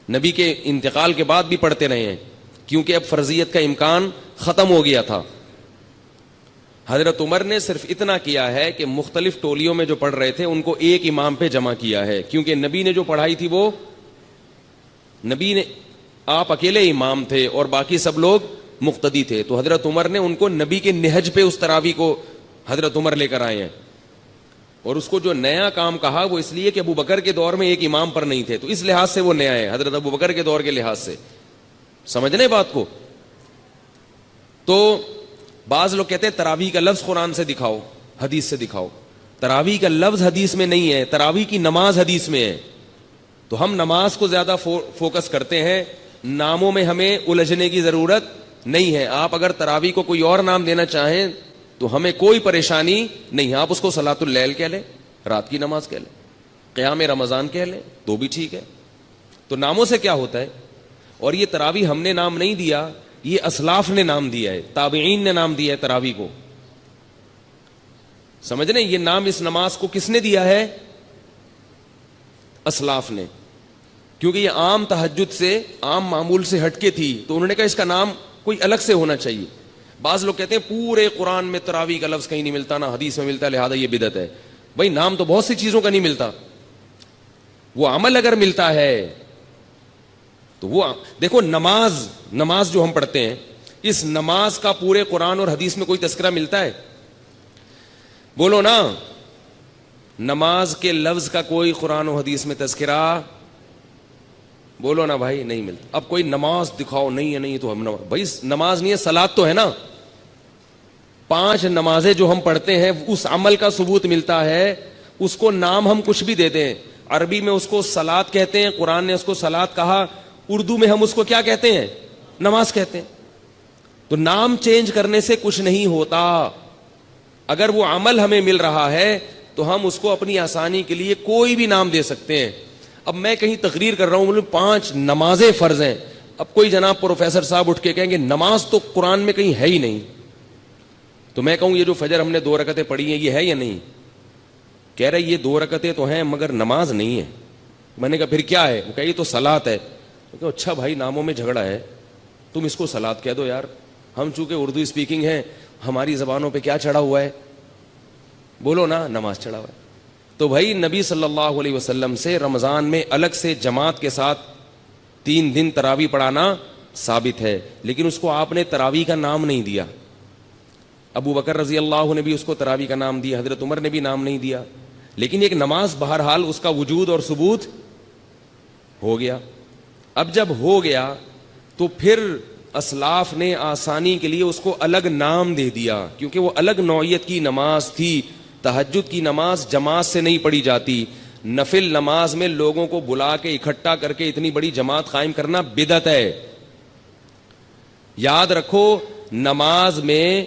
نبی کے انتقال کے بعد بھی پڑھتے رہے ہیں، کیونکہ اب فرضیت کا امکان ختم ہو گیا تھا. حضرت عمر نے صرف اتنا کیا ہے کہ مختلف ٹولیوں میں جو پڑھ رہے تھے ان کو ایک امام پہ جمع کیا ہے، کیونکہ نبی نے جو پڑھائی تھی وہ نبی نے، آپ اکیلے امام تھے اور باقی سب لوگ مقتدی تھے. تو حضرت عمر نے ان کو نبی کے نہج پہ اس تراویح کو حضرت عمر لے کر آئے ہیں. اور اس کو جو نیا کام کہا وہ اس لیے کہ ابو بکر کے دور میں ایک امام پر نہیں تھے، تو اس لحاظ سے وہ نیا ہے، حضرت ابو بکر کے دور کے لحاظ سے. سمجھنے بات کو؟ تو بعض لوگ کہتے ہیں تراویح کا لفظ قرآن سے دکھاؤ، حدیث سے دکھاؤ. تراویح کا لفظ حدیث میں نہیں ہے، تراویح کی نماز حدیث میں ہے. تو ہم نماز کو زیادہ فوکس کرتے ہیں، ناموں میں ہمیں الجھنے کی ضرورت نہیں ہے. آپ اگر تراویح کو کوئی اور نام دینا چاہیں تو ہمیں کوئی پریشانی نہیں. آپ اس کو صلاۃ اللیل کہہ لیں، رات کی نماز کہہ لیں، قیام رمضان کہہ لیں تو بھی ٹھیک ہے. تو ناموں سے کیا ہوتا ہے؟ اور یہ تراویح ہم نے نام نہیں دیا، یہ اسلاف نے نام دیا ہے، تابعین نے نام دیا ہے تراویح کو. سمجھ رہے ہیں؟ یہ نام اس نماز کو کس نے دیا ہے؟ اسلاف نے. کیونکہ یہ عام تہجد سے، عام معمول سے ہٹ کے تھی، تو انہوں نے کہا اس کا نام کوئی الگ سے ہونا چاہیے. بعض لوگ کہتے ہیں پورے قرآن میں تراویح کا لفظ کہیں نہیں ملتا، نہ حدیث میں ملتا، لہذا یہ بدعت ہے. بھائی نام تو بہت سی چیزوں کا نہیں ملتا، وہ عمل اگر ملتا ہے تو وہ دیکھو. نماز جو ہم پڑھتے ہیں، اس نماز کا پورے قرآن اور حدیث میں کوئی تذکرہ ملتا ہے؟ بولو نا. نماز کے لفظ کا کوئی قرآن و حدیث میں تذکرہ بولو نا بھائی، نہیں ملتا. اب کوئی نماز دکھاؤ، نہیں ہے، نہیں تو ہم بھائی نماز نہیں ہے، صلاۃ تو ہے نا. 5 نمازیں جو ہم پڑھتے ہیں اس عمل کا ثبوت ملتا ہے. اس کو نام ہم کچھ بھی دے دیں، عربی میں اس کو صلاۃ کہتے ہیں، قرآن نے اس کو صلاۃ کہا، اردو میں ہم اس کو کیا کہتے ہیں؟ نماز کہتے ہیں. تو نام چینج کرنے سے کچھ نہیں ہوتا. اگر وہ عمل ہمیں مل رہا ہے تو ہم اس کو اپنی آسانی کے لیے کوئی بھی نام دے سکتے ہیں. اب میں کہیں تقریر کر رہا ہوں، 5 نمازیں فرض ہیں. اب کوئی جناب پروفیسر صاحب اٹھ کے کہیں گے نماز تو قرآن میں کہیں ہے ہی نہیں، تو میں کہوں یہ جو فجر ہم نے 2 رکعتیں پڑھی ہیں یہ ہے یا نہیں؟ کہہ رہے یہ 2 رکعتیں تو ہیں مگر نماز نہیں ہے. میں نے کہا پھر کیا ہے؟ وہ کہا یہ تو صلاۃ ہے. کہ اچھا بھائی ناموں میں جھگڑا ہے، تم اس کو صلاۃ کہہ دو یار. ہم چونکہ اردو اسپیکنگ ہیں، ہماری زبانوں پہ کیا چڑھا ہوا ہے؟ بولو نا، نماز چڑھا ہوا ہے. تو بھائی نبی صلی اللہ علیہ وسلم سے رمضان میں الگ سے جماعت کے ساتھ 3 دن تراویح پڑھانا ثابت ہے، لیکن اس کو آپ نے تراویح کا نام نہیں دیا. ابو بکر رضی اللہ نے بھی اس کو تراویح کا نام دیا، حضرت عمر نے بھی نام نہیں دیا. لیکن ایک نماز بہرحال اس کا وجود اور ثبوت ہو گیا. اب جب ہو گیا تو پھر اسلاف نے آسانی کے لیے اس کو الگ نام دے دیا، کیونکہ وہ الگ نوعیت کی نماز تھی. تہجد کی نماز جماعت سے نہیں پڑھی جاتی. نفل نماز میں لوگوں کو بلا کے اکٹھا کر کے اتنی بڑی جماعت قائم کرنا بدعت ہے. یاد رکھو، نماز میں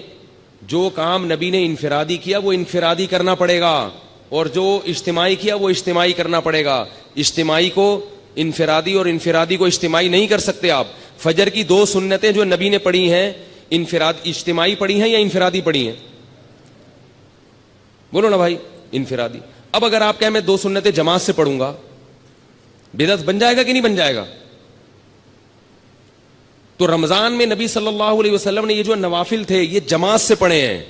جو کام نبی نے انفرادی کیا وہ انفرادی کرنا پڑے گا، اور جو اجتماعی کیا وہ اجتماعی کرنا پڑے گا. اجتماعی کو انفرادی اور انفرادی کو اجتماعی نہیں کر سکتے آپ. فجر کی 2 سنتیں جو نبی نے پڑھی ہیں اجتماعی پڑھی ہیں یا انفرادی پڑھی ہیں؟ بولو نا بھائی، انفرادی. اب اگر آپ کہیں میں 2 سنتیں جماعت سے پڑھوں گا، بدعت بن جائے گا کہ نہیں بن جائے گا؟ تو رمضان میں نبی صلی اللہ علیہ وسلم نے یہ جو نوافل تھے یہ جماعت سے پڑھے ہیں.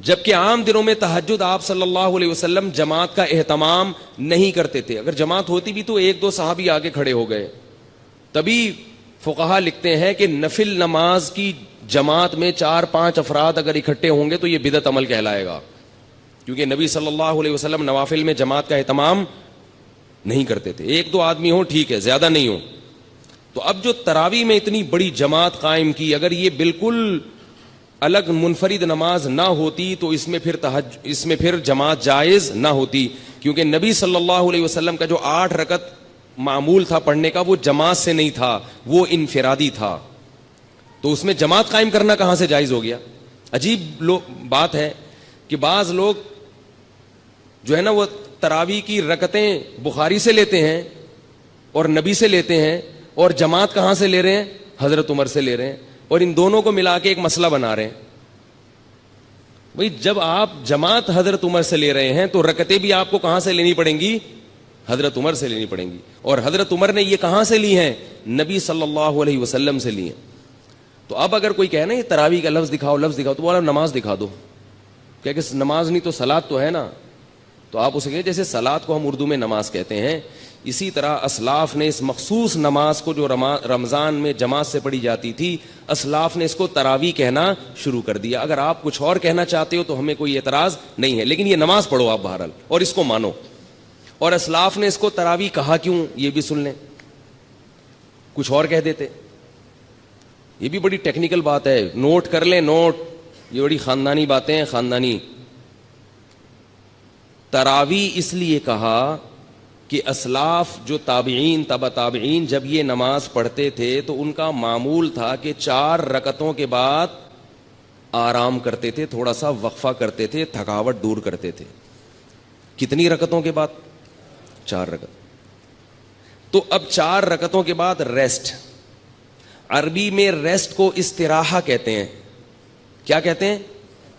جبکہ عام دنوں میں تہجد آپ صلی اللہ علیہ وسلم جماعت کا اہتمام نہیں کرتے تھے. اگر جماعت ہوتی بھی تو ایک دو صحابی آگے کھڑے ہو گئے. تبھی فقہا لکھتے ہیں کہ نفل نماز کی جماعت میں 4-5 افراد اگر اکٹھے ہوں گے تو یہ بدعت عمل کہلائے گا, کیونکہ نبی صلی اللہ علیہ وسلم نوافل میں جماعت کا اہتمام نہیں کرتے تھے. ایک دو آدمی ہوں ٹھیک ہے, زیادہ نہیں ہوں. تو اب جو تراویح میں اتنی بڑی جماعت قائم کی, اگر یہ بالکل الگ منفرد نماز نہ ہوتی تو اس میں پھر جماعت جائز نہ ہوتی, کیونکہ نبی صلی اللہ علیہ وسلم کا جو 8 رکعت معمول تھا پڑھنے کا وہ جماعت سے نہیں تھا, وہ انفرادی تھا. تو اس میں جماعت قائم کرنا کہاں سے جائز ہو گیا؟ عجیب بات ہے کہ بعض لوگ جو ہے نا وہ تراویح کی رکعتیں بخاری سے لیتے ہیں اور نبی سے لیتے ہیں, اور جماعت کہاں سے لے رہے ہیں؟ حضرت عمر سے لے رہے ہیں, اور ان دونوں کو ملا کے ایک مسئلہ بنا رہے ہیں. بھئی جب آپ جماعت حضرت عمر سے لے رہے ہیں تو رکعتیں بھی آپ کو کہاں سے لینی پڑیں گی؟ حضرت عمر سے لینی پڑیں گی. اور حضرت عمر نے یہ کہاں سے لی ہیں؟ نبی صلی اللہ علیہ وسلم سے لی ہیں. تو اب اگر کوئی کہے نا یہ تراویح کا لفظ دکھاؤ تو بولا نماز دکھا دو. کہ نماز نہیں تو صلاۃ تو ہے نا. تو آپ اسے کہیں جیسے صلاۃ کو ہم اردو میں نماز کہتے ہیں, اسی طرح اسلاف نے اس مخصوص نماز کو جو رمضان میں جماعت سے پڑھی جاتی تھی, اسلاف نے اس کو تراویح کہنا شروع کر دیا. اگر آپ کچھ اور کہنا چاہتے ہو تو ہمیں کوئی اعتراض نہیں ہے, لیکن یہ نماز پڑھو آپ بہرحال اور اس کو مانو. اور اسلاف نے اس کو تراویح کہا کیوں یہ بھی سن لیں, کچھ اور کہہ دیتے. یہ بھی بڑی ٹیکنیکل بات ہے, نوٹ کر لیں, نوٹ, یہ بڑی خاندانی باتیں ہیں, خاندانی. تراویح اس لیے کہا کہ اسلاف جو تابعین تبع تابعین جب یہ نماز پڑھتے تھے تو ان کا معمول تھا کہ 4 رکعتوں کے بعد آرام کرتے تھے, تھوڑا سا وقفہ کرتے تھے, تھکاوٹ دور کرتے تھے. کتنی رکعتوں کے بعد؟ 4 رکعت. تو اب 4 رکعتوں کے بعد ریسٹ. عربی میں ریسٹ کو استراحہ کہتے ہیں. کیا کہتے ہیں؟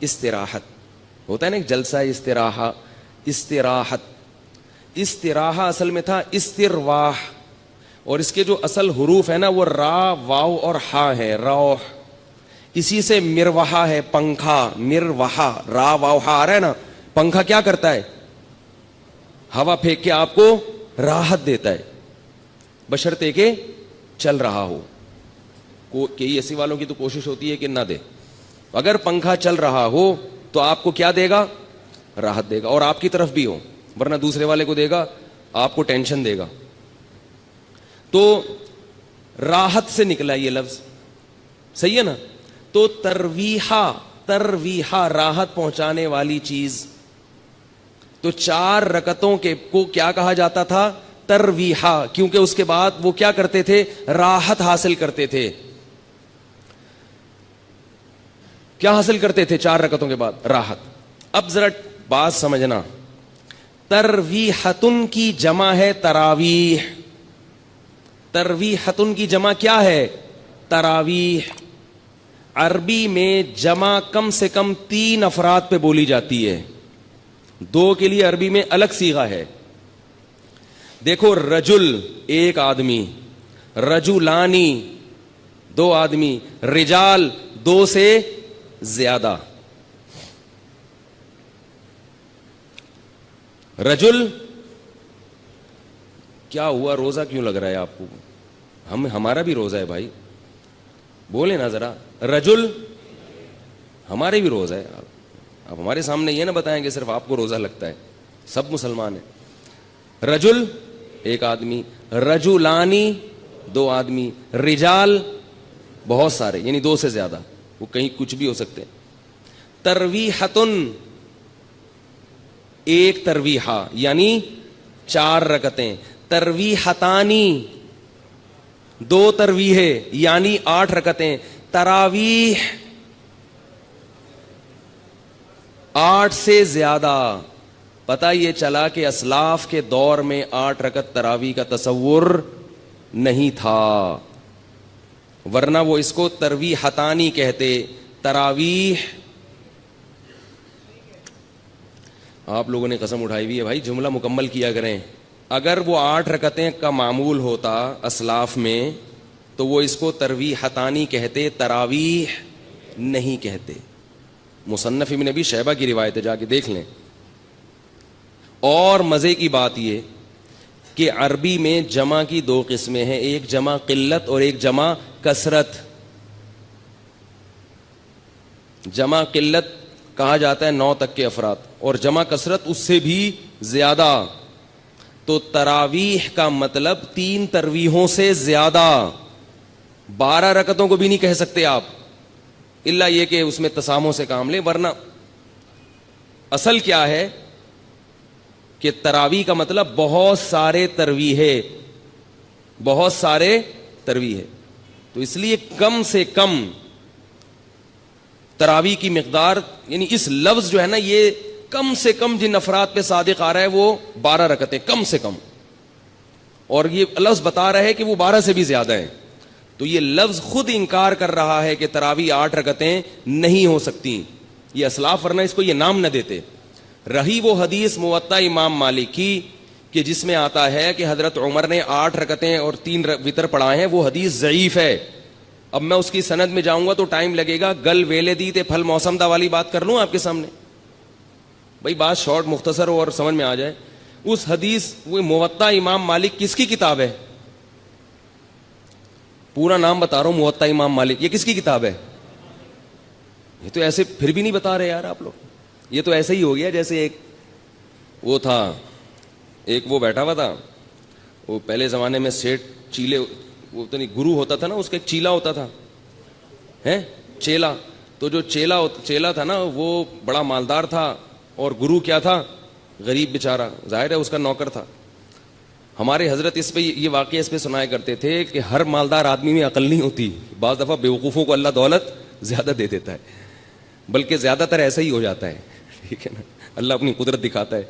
استراحت. ہوتا ہے نا ایک جلسہ استراحہ, استراحت. استراحہ اصل میں تھا استرواح, اور اس کے جو اصل حروف ہے نا وہ را, واو اور ہا ہے, روح. اسی سے مروحہ ہے, پنکھا, مروحہ, را واو ہا آ رہا ہے نا. پنکھا کیا کرتا ہے؟ ہوا پھینک کے آپ کو راحت دیتا ہے, بشرطے کہ چل رہا ہو. کئی ایسی والوں کی تو کوشش ہوتی ہے کہ نہ دے. اگر پنکھا چل رہا ہو تو آپ کو کیا دے گا؟ راحت دے گا, اور آپ کی طرف بھی ہو, ورنہ دوسرے والے کو دے گا, آپ کو ٹینشن دے گا. تو راحت سے نکلا یہ لفظ, صحیح ہے نا. تو ترویحہ, ترویحہ راحت پہنچانے والی چیز. تو 4 رکعتوں کے کو کیا کہا جاتا تھا؟ ترویحہ, کیونکہ اس کے بعد وہ کیا کرتے تھے؟ راحت حاصل کرتے تھے. کیا حاصل کرتے تھے 4 رکعتوں کے بعد؟ راحت. اب ذرا بات سمجھنا, ترویحتن کی جمع ہے تراویح. ترویحتن کی جمع کیا ہے؟ تراویح. عربی میں جمع کم سے کم 3 افراد پہ بولی جاتی ہے, 2 کے لیے عربی میں الگ صیغہ ہے. دیکھو, رجل ایک آدمی, رجلانی 2 آدمی, رجال 2 سے زیادہ. رجل کیا ہوا, روزہ کیوں لگ رہا ہے آپ کو؟ ہمارا بھی روزہ ہے بھائی, بولے نا ذرا. رجل ہمارے بھی روزہ ہے. آپ ہمارے سامنے یہ نہ بتائیں کہ صرف آپ کو روزہ لگتا ہے, سب مسلمان ہیں. رجل ایک آدمی, رجلانی 2 آدمی, رجال بہت سارے یعنی 2 سے زیادہ, وہ کہیں کچھ بھی ہو سکتے ہیں. ترویحتن ایک ترویحہ یعنی 4 رکعتیں. ترویحتانی 2 ترویحیں یعنی 8 رکعتیں. تراویح 8 سے زیادہ. پتہ یہ چلا کہ اسلاف کے دور میں 8 رکعت تراویح کا تصور نہیں تھا, ورنہ وہ اس کو ترویحتانی کہتے. تراویح آپ لوگوں نے قسم اٹھائی ہوئی ہے بھائی, جملہ مکمل کیا کریں. اگر وہ 8 رکعتیں کا معمول ہوتا اسلاف میں تو وہ اس کو ترویحتانی کہتے, تراویح نہیں کہتے. مصنف ابن ابی شیبہ کی روایت ہے، جا کے دیکھ لیں. اور مزے کی بات یہ کہ عربی میں جمع کی دو قسمیں ہیں، ایک جمع قلت اور ایک جمع کثرت. جمع قلت کہا جاتا ہے 9 تک کے افراد، اور جمع کثرت اس سے بھی زیادہ. تو تراویح کا مطلب 3 تراویحوں سے زیادہ، 12 رکعتوں کو بھی نہیں کہہ سکتے آپ، الا یہ کہ اس میں تسامح سے کام لیں. ورنہ اصل کیا ہے کہ تراویح کا مطلب بہت سارے تراویح ہے، بہت سارے تراویح ہے. تو اس لیے کم سے کم تراویح کی مقدار، یعنی اس لفظ جو ہے نا، یہ کم سے کم جن افراد پہ صادق آ رہا ہے وہ 12 رکعتیں کم سے کم، اور یہ لفظ بتا رہا ہے کہ وہ 12 سے بھی زیادہ ہے. تو یہ لفظ خود انکار کر رہا ہے کہ تراویح 8 رکعتیں نہیں ہو سکتی. یہ اسلاف ورنہ اس کو یہ نام نہ دیتے. رہی وہ حدیث موطا امام مالک کی کہ جس میں آتا ہے کہ حضرت عمر نے 8 رکعتیں اور 3 وتر پڑھائے ہیں، وہ حدیث ضعیف ہے. اب میں اس کی سند میں جاؤں گا تو ٹائم لگے گا. گل ویلے دی تے پھل موسم دا والی بات کر لوں آپ کے سامنے، بھائی بات شارٹ مختصر ہو اور سمجھ میں آ جائے. اس حدیث وہ موطا امام مالک کس کی کتاب ہے؟ پورا نام بتا رہا ہوں، موطا امام مالک. یہ کس کی کتاب ہے؟ یہ تو ایسے پھر بھی نہیں بتا رہے یار آپ لوگ. یہ تو ایسے ہی ہو گیا جیسے ایک وہ تھا، ایک وہ بیٹھا ہوا تھا، وہ پہلے زمانے میں سیٹ چیلے، وہ تو نہیں گرو ہوتا تھا نا، اس کا ایک چیلا ہوتا تھا، ہے چیلا. تو جو چیلا تھا نا وہ بڑا مالدار تھا، اور گرو کیا تھا؟ غریب بیچارہ، ظاہر ہے اس کا نوکر تھا. ہمارے حضرت اس پہ یہ واقعہ اس پہ سنایا کرتے تھے کہ ہر مالدار آدمی میں عقل نہیں ہوتی، بعض دفعہ بیوقوفوں کو اللہ دولت زیادہ دے دیتا ہے، بلکہ زیادہ تر ایسا ہی ہو جاتا ہے. ٹھیک ہے نا، اللہ اپنی قدرت دکھاتا ہے.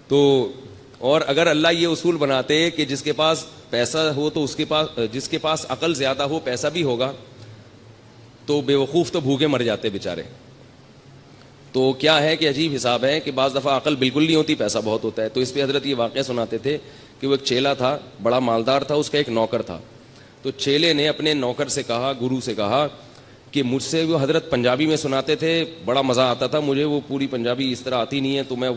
تو اور اگر اللہ یہ اصول بناتے کہ جس کے پاس پیسہ ہو تو اس کے پاس، جس کے پاس عقل زیادہ ہو پیسہ بھی ہوگا، تو بیوقوف تو بھوکے مر جاتے بیچارے. تو کیا ہے کہ عجیب حساب ہے کہ بعض دفعہ عقل بالکل نہیں ہوتی، پیسہ بہت ہوتا ہے. تو اس پہ حضرت یہ واقعہ سناتے تھے کہ وہ ایک چیلا تھا، بڑا مالدار تھا، اس کا ایک نوکر تھا. تو چیلے نے اپنے نوکر سے کہا، گرو سے کہا کہ مجھ سے، وہ حضرت پنجابی میں سناتے تھے، بڑا مزہ آتا تھا مجھے، وہ پوری پنجابی اس طرح آتی نہیں ہے، تو میں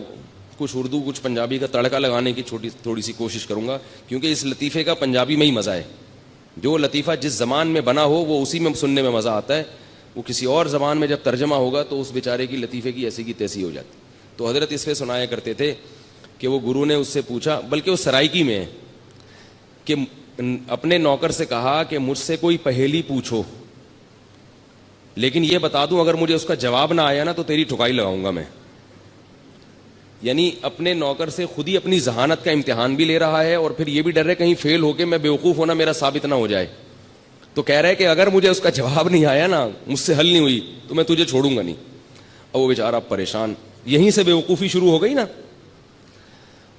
کچھ اردو کچھ پنجابی کا تڑکا لگانے کی تھوڑی سی کوشش کروں گا، کیونکہ اس لطیفے کا پنجابی میں ہی مزہ ہے. جو لطیفہ جس زبان میں بنا ہو وہ اسی میں سننے میں مزہ آتا ہے، وہ کسی اور زبان میں جب ترجمہ ہوگا تو اس بیچارے کی لطیفے کی ایسی کی تیسی ہو جاتی. تو حضرت اس پہ سنایا کرتے تھے کہ وہ گرو نے اس سے پوچھا، بلکہ وہ سرائکی میں ہے، کہ اپنے نوکر سے کہا کہ مجھ سے کوئی پہیلی پوچھو، لیکن یہ بتا دوں اگر مجھے اس کا جواب نہ آیا نا تو تیری ٹھکائی لگاؤں گا میں. یعنی اپنے نوکر سے خود ہی اپنی ذہانت کا امتحان بھی لے رہا ہے، اور پھر یہ بھی ڈر ہے کہیں فیل ہو کے میں بیوقوف ہونا میرا ثابت نہ ہو جائے. تو کہہ رہے کہ اگر مجھے اس کا جواب نہیں آیا نا، مجھ سے حل نہیں ہوئی، تو میں تجھے چھوڑوں گا نہیں. اب وہ بیچارہ پریشان، یہیں سے بیوقوفی شروع ہو گئی نا.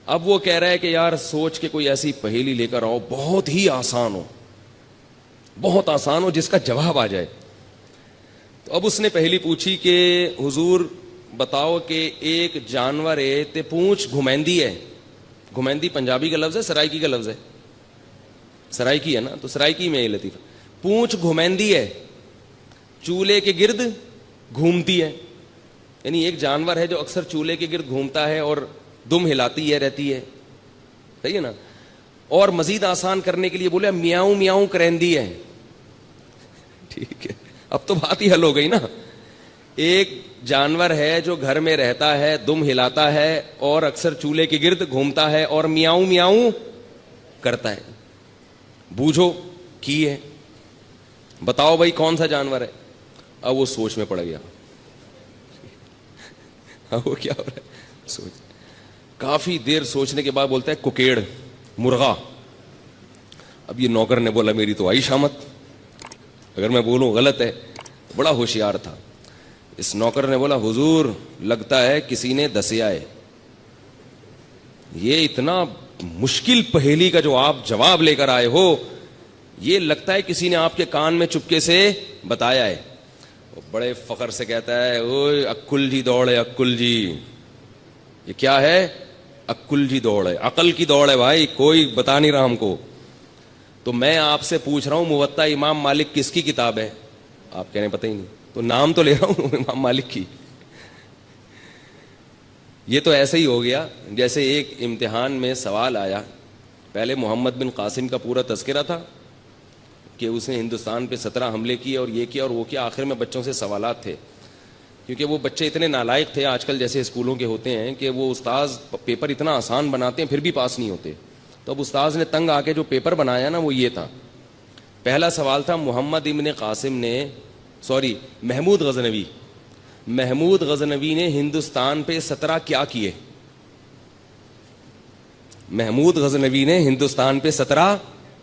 اب وہ کہہ رہا ہے کہ یار سوچ کے کوئی ایسی پہیلی لے کر آؤ بہت ہی آسان ہو، بہت آسان ہو، جس کا جواب آ جائے. تو اب اس نے پہلی پوچھی کہ حضور بتاؤ کہ ایک جانور ہے تے پونچھ گھمیندی ہے. گھمیندی پنجابی کا لفظ ہے، سرائکی کا لفظ ہے، سرائکی ہے نا، تو سرائکی میں یہ لطیفہ. پونچھ گھمیندی ہے، چولہے کے گرد گھومتی ہے. یعنی ایک جانور ہے جو اکثر چولہے کے گرد گھومتا ہے اور دم ہلاتی ہے رہتی ہے، صحیح ہے نا. اور مزید آسان کرنے کے لیے بولے میاؤں میاؤں کرندی ہے. ٹھیک ہے، اب تو بات ہی حل ہو گئی نا. ایک جانور ہے جو گھر میں رہتا ہے، دم ہلاتا ہے اور اکثر چولہے کے گرد گھومتا ہے اور میاؤں میاؤں کرتا ہے. بوجھو کی ہے، بتاؤ بھائی کون سا جانور ہے. اب وہ سوچ میں پڑ گیا. اب وہ کیا ہو رہا ہے، سوچ. کافی دیر سوچنے کے بعد بولتا ہے کوکیڑ، مرغا. اب یہ نوکر نے بولا میری تو آئی شامت، اگر میں بولوں غلط ہے. بڑا ہوشیار تھا. اس نوکر نے بولا حضور لگتا ہے کسی نے دسیا ہے، یہ اتنا مشکل پہیلی کا جو آپ جواب لے کر آئے ہو، یہ لگتا ہے کسی نے آپ کے کان میں چپکے سے بتایا ہے. بڑے فخر سے کہتا ہے اوئے اکل جی دوڑ ہے، اکل جی. یہ کیا ہے؟ اکل جی دوڑ ہے، عقل کی دوڑ ہے بھائی، کوئی بتا نہیں رہا ہم کو. تو میں آپ سے پوچھ رہا ہوں موطا امام مالک کس کی کتاب ہے؟ آپ کہنے پتہ ہی نہیں. تو نام تو لے رہا ہوں امام مالک کی. یہ تو ایسے ہی ہو گیا جیسے ایک امتحان میں سوال آیا, پہلے محمد بن قاسم کا پورا تذکرہ تھا کہ اس نے ہندوستان پہ 17 حملے کیے اور یہ کیا اور وہ کیا, آخر میں بچوں سے سوالات تھے, کیونکہ وہ بچے اتنے نالائق تھے آج کل جیسے اسکولوں کے ہوتے ہیں کہ وہ استاذ پیپر اتنا آسان بناتے ہیں پھر بھی پاس نہیں ہوتے. تو اب استاذ نے تنگ آ کے جو پیپر بنایا نا وہ یہ تھا, پہلا سوال تھا محمد ابن قاسم نے محمود غزنوی نے ہندوستان پہ 17 کیا کیے. محمود غزنوی نے ہندوستان پہ 17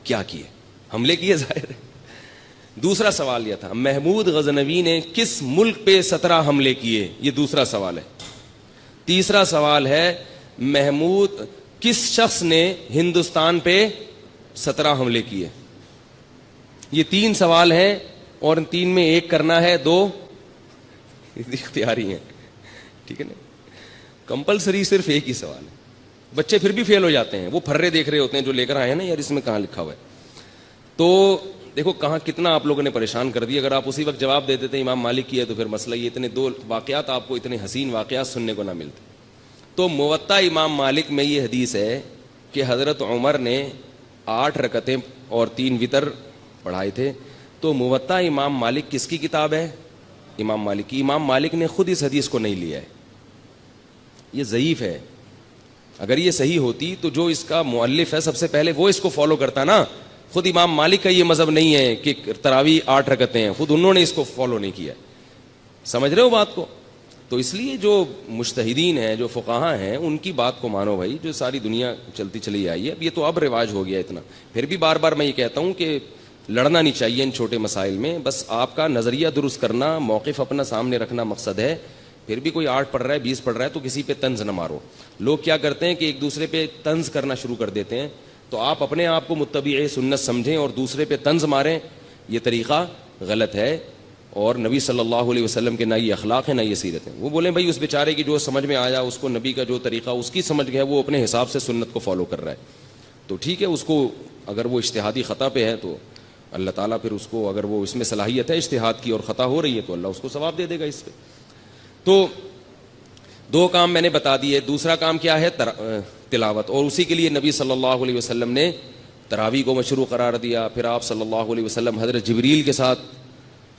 کیا کیے, حملے کیے ظاہر ہے. دوسرا سوال یہ تھا محمود غزنوی نے کس ملک پہ 17 حملے کیے, یہ دوسرا سوال ہے. تیسرا سوال ہے کس شخص نے ہندوستان پہ 17 حملے کیے. یہ 3 سوال ہیں اور ان 3 میں ایک کرنا ہے, 2 اختیاری ہیں, ٹھیک ہے نا. کمپلسری صرف ایک ہی سوال ہے. بچے پھر بھی فیل ہو جاتے ہیں, وہ پھرے دیکھ رہے ہوتے ہیں جو لے کر آئے ہیں نا, یار اس میں کہاں لکھا ہوا ہے. تو دیکھو کہاں کتنا آپ لوگوں نے پریشان کر دیا. اگر آپ اسی وقت جواب دے دیتے امام مالک کی ہے تو پھر مسئلہ یہ اتنے 2 واقعات آپ کو اتنے حسین واقعات سننے کو نہ ملتے. تو موطا امام مالک میں یہ حدیث ہے کہ حضرت عمر نے 8 رکعتیں اور 3 وتر پڑھائے تھے. تو موطا امام مالک کس کی کتاب ہے؟ امام مالک کی. امام مالک نے خود اس حدیث کو نہیں لیا ہے, یہ ضعیف ہے. اگر یہ صحیح ہوتی تو جو اس کا مؤلف ہے سب سے پہلے وہ اس کو فالو کرتا نا. خود امام مالک کا یہ مذہب نہیں ہے کہ تراویح 8 رکعتیں ہیں, خود انہوں نے اس کو فالو نہیں کیا. سمجھ رہے ہو بات کو؟ تو اس لیے جو مجتہدین ہیں, جو فقہاء ہیں, ان کی بات کو مانو بھائی, جو ساری دنیا چلتی چلی آئی ہے. اب یہ تو اب رواج ہو گیا اتنا. پھر بھی بار بار میں یہ کہتا ہوں کہ لڑنا نہیں چاہیے ان چھوٹے مسائل میں, بس آپ کا نظریہ درست کرنا, موقف اپنا سامنے رکھنا مقصد ہے. پھر بھی کوئی 8 پڑھ رہا ہے 20 پڑھ رہا ہے تو کسی پہ طنز نہ مارو. لوگ کیا کرتے ہیں کہ ایک دوسرے پہ طنز کرنا شروع کر دیتے ہیں. تو آپ اپنے آپ کو متبع سنت سمجھیں اور دوسرے پہ طنز ماریں, یہ طریقہ غلط ہے. اور نبی صلی اللہ علیہ وسلم کے نہ یہ اخلاق ہے نہ یہ سیرت ہے. وہ بولیں بھائی اس بیچارے کی جو سمجھ میں آیا, اس کو نبی کا جو طریقہ اس کی سمجھ گیا, وہ اپنے حساب سے سنت کو فالو کر رہا ہے, تو ٹھیک ہے. اس کو اگر وہ اجتہادی خطا پہ ہے تو اللہ تعالیٰ پھر اس کو, اگر وہ اس میں صلاحیت ہے اجتہاد کی اور خطا ہو رہی ہے تو اللہ اس کو ثواب دے دے گا اس پہ. تو 2 کام میں نے بتا دیے. دوسرا کام کیا ہے؟ تلاوت. اور اسی کے لیے نبی صلی اللہ علیہ وسلم نے تراویح کو مشروع قرار دیا. پھر آپ صلی اللہ علیہ وسلم حضرت جبریل کے ساتھ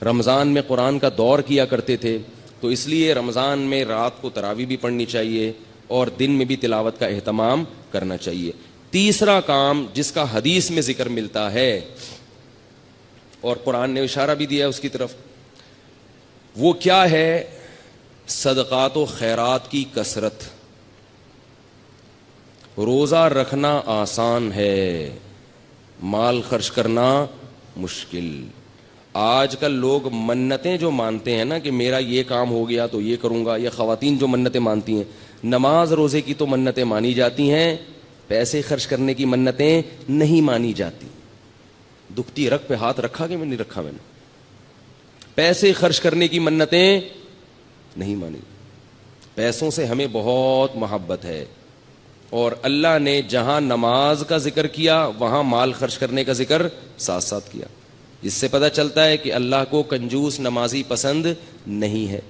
رمضان میں قرآن کا دور کیا کرتے تھے, تو اس لیے رمضان میں رات کو تراویح بھی پڑھنی چاہیے اور دن میں بھی تلاوت کا اہتمام کرنا چاہیے. تیسرا کام جس کا حدیث میں ذکر ملتا ہے اور قرآن نے اشارہ بھی دیا اس کی طرف, وہ کیا ہے؟ صدقات و خیرات کی کثرت. روزہ رکھنا آسان ہے, مال خرچ کرنا مشکل. آج کل لوگ منتیں جو مانتے ہیں نا کہ میرا یہ کام ہو گیا تو یہ کروں گا, یا خواتین جو منتیں مانتی ہیں, نماز روزے کی تو منتیں مانی جاتی ہیں, پیسے خرچ کرنے کی منتیں نہیں مانی جاتی. دکھتی رگ پہ ہاتھ رکھا کہ میں نہیں رکھا, میں نے پیسے خرچ کرنے کی منتیں نہیں مانی. پیسوں سے ہمیں بہت محبت ہے, اور اللہ نے جہاں نماز کا ذکر کیا وہاں مال خرچ کرنے کا ذکر ساتھ ساتھ کیا. اس سے پتہ چلتا ہے کہ اللہ کو کنجوس نمازی پسند نہیں ہے.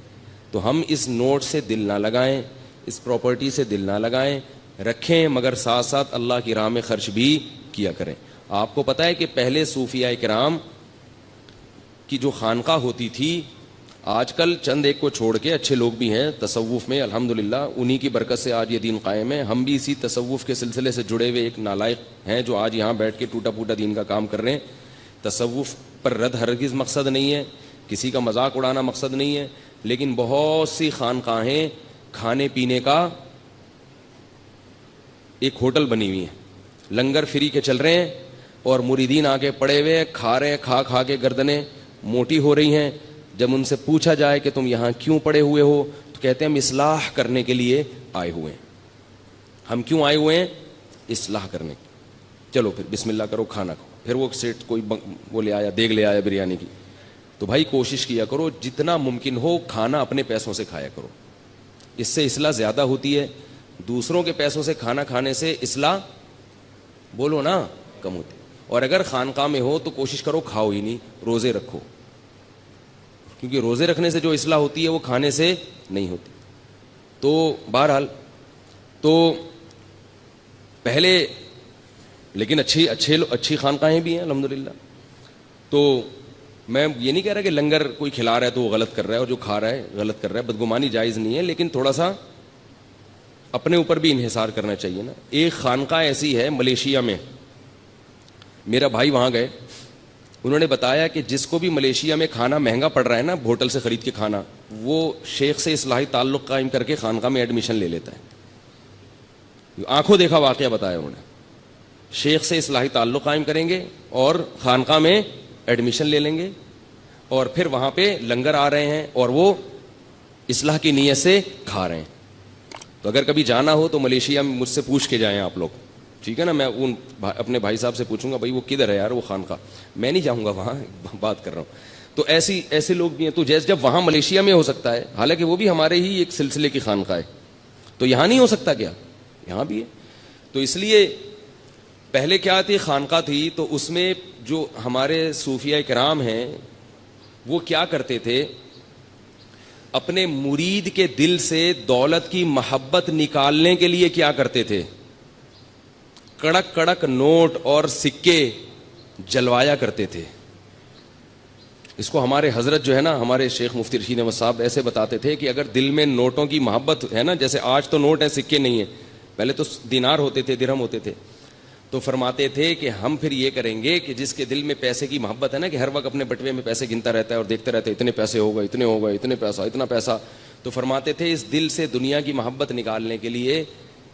تو ہم اس نوٹ سے دل نہ لگائیں, اس پراپرٹی سے دل نہ لگائیں, رکھیں مگر ساتھ ساتھ اللہ کی راہ میں خرچ بھی کیا کریں. آپ کو پتہ ہے کہ پہلے صوفیاء کرام کی جو خانقاہ ہوتی تھی, آج کل چند ایک کو چھوڑ کے اچھے لوگ بھی ہیں تصوف میں الحمدللہ, انہی کی برکت سے آج یہ دین قائم ہے. ہم بھی اسی تصوف کے سلسلے سے جڑے ہوئے ایک نالائق ہیں جو آج یہاں بیٹھ کے ٹوٹا پھوٹا دین کا کام کر رہے ہیں. تصوف پر رد ہرگز مقصد نہیں ہے, کسی کا مذاق اڑانا مقصد نہیں ہے, لیکن بہت سی خانقاہیں کھانے پینے کا ایک ہوٹل بنی ہوئی ہیں, لنگر فری کے چل رہے ہیں اور مریدین آ کے پڑے ہوئے ہیں, کھا رہے ہیں, کھا کے گردنیں موٹی ہو رہی ہیں. جب ان سے پوچھا جائے کہ تم یہاں کیوں پڑے ہوئے ہو تو کہتے ہیں ہم اصلاح کرنے کے لیے آئے ہوئے ہیں. ہم کیوں آئے ہوئے ہیں؟ اصلاح کرنے. چلو پھر بسم اللہ کرو, کھانا کھاؤ. پھر وہ سیٹ کوئی وہ لے آیا, دیگ لے آیا بریانی کی. تو بھائی کوشش کیا کرو جتنا ممکن ہو کھانا اپنے پیسوں سے کھایا کرو, اس سے اصلاح زیادہ ہوتی ہے. دوسروں کے پیسوں سے کھانا کھانے سے اصلاح بولو نا کم ہوتی. اور اگر خانقاہ میں ہو تو کوشش کرو کھاؤ ہی نہیں, روزے رکھو. کیونکہ روزے رکھنے سے جو اصلاح ہوتی ہے وہ کھانے سے نہیں ہوتی. تو بہرحال تو پہلے لیکن اچھی خانقاہیں بھی ہیں الحمدللہ. تو میں یہ نہیں کہہ رہا کہ لنگر کوئی کھلا رہا ہے تو وہ غلط کر رہا ہے اور جو کھا رہا ہے غلط کر رہا ہے, بدگمانی جائز نہیں ہے, لیکن تھوڑا سا اپنے اوپر بھی انحصار کرنا چاہیے نا. ایک خانقاہ ایسی ہے ملیشیا میں, میرا بھائی وہاں گئے, انہوں نے بتایا کہ جس کو بھی ملیشیا میں کھانا مہنگا پڑ رہا ہے نا, ہوٹل سے خرید کے کھانا, وہ شیخ سے اصلاحی تعلق قائم کر کے خانقاہ میں ایڈمیشن لے لیتا ہے. آنکھوں دیکھا واقعہ بتایا انہوں نے. شیخ سے اصلاحی تعلق قائم کریں گے اور خانقاہ میں ایڈمیشن لے لیں گے, اور پھر وہاں پہ لنگر آ رہے ہیں اور وہ اصلاح کی نیت سے کھا رہے ہیں. تو اگر کبھی جانا ہو تو ملیشیا میں مجھ سے پوچھ کے جائیں آپ لوگ, ٹھیک ہے نا. میں اپنے بھائی صاحب سے پوچھوں گا بھائی وہ کدھر ہے یار وہ خانقاہ, میں نہیں جاؤں گا وہاں, بات کر رہا ہوں. تو ایسے لوگ بھی ہیں. تو جیسے جب وہاں ملیشیا میں ہو سکتا ہے, حالانکہ وہ بھی ہمارے ہی ایک سلسلے کی خانقاہ ہے, تو یہاں نہیں ہو سکتا کیا؟ یہاں بھی ہے. تو اس لیے پہلے کیا تھی, خانقاہ تھی, تو اس میں جو ہمارے صوفیاء کرام ہیں وہ کیا کرتے تھے, اپنے مرید کے دل سے دولت کی محبت نکالنے کے لیے کیا کرتے تھے, کڑک کڑک نوٹ اور سکے جلوایا کرتے تھے. اس کو ہمارے حضرت جو ہے نا, ہمارے شیخ مفتی رشید احمد صاحب ایسے بتاتے تھے کہ اگر دل میں نوٹوں کی محبت ہے نا, جیسے آج تو نوٹ ہے سکے نہیں ہیں, پہلے تو دینار ہوتے تھے, درہم ہوتے تھے, تو فرماتے تھے کہ ہم پھر یہ کریں گے کہ جس کے دل میں پیسے کی محبت ہے نا, کہ ہر وقت اپنے بٹوے میں پیسے گنتا رہتا ہے اور دیکھتا رہتا ہے اتنے پیسے ہوگا, اتنے ہوگا, اتنے پیسہ, اتنا پیسہ, تو فرماتے تھے اس دل سے دنیا کی محبت نکالنے کے لیے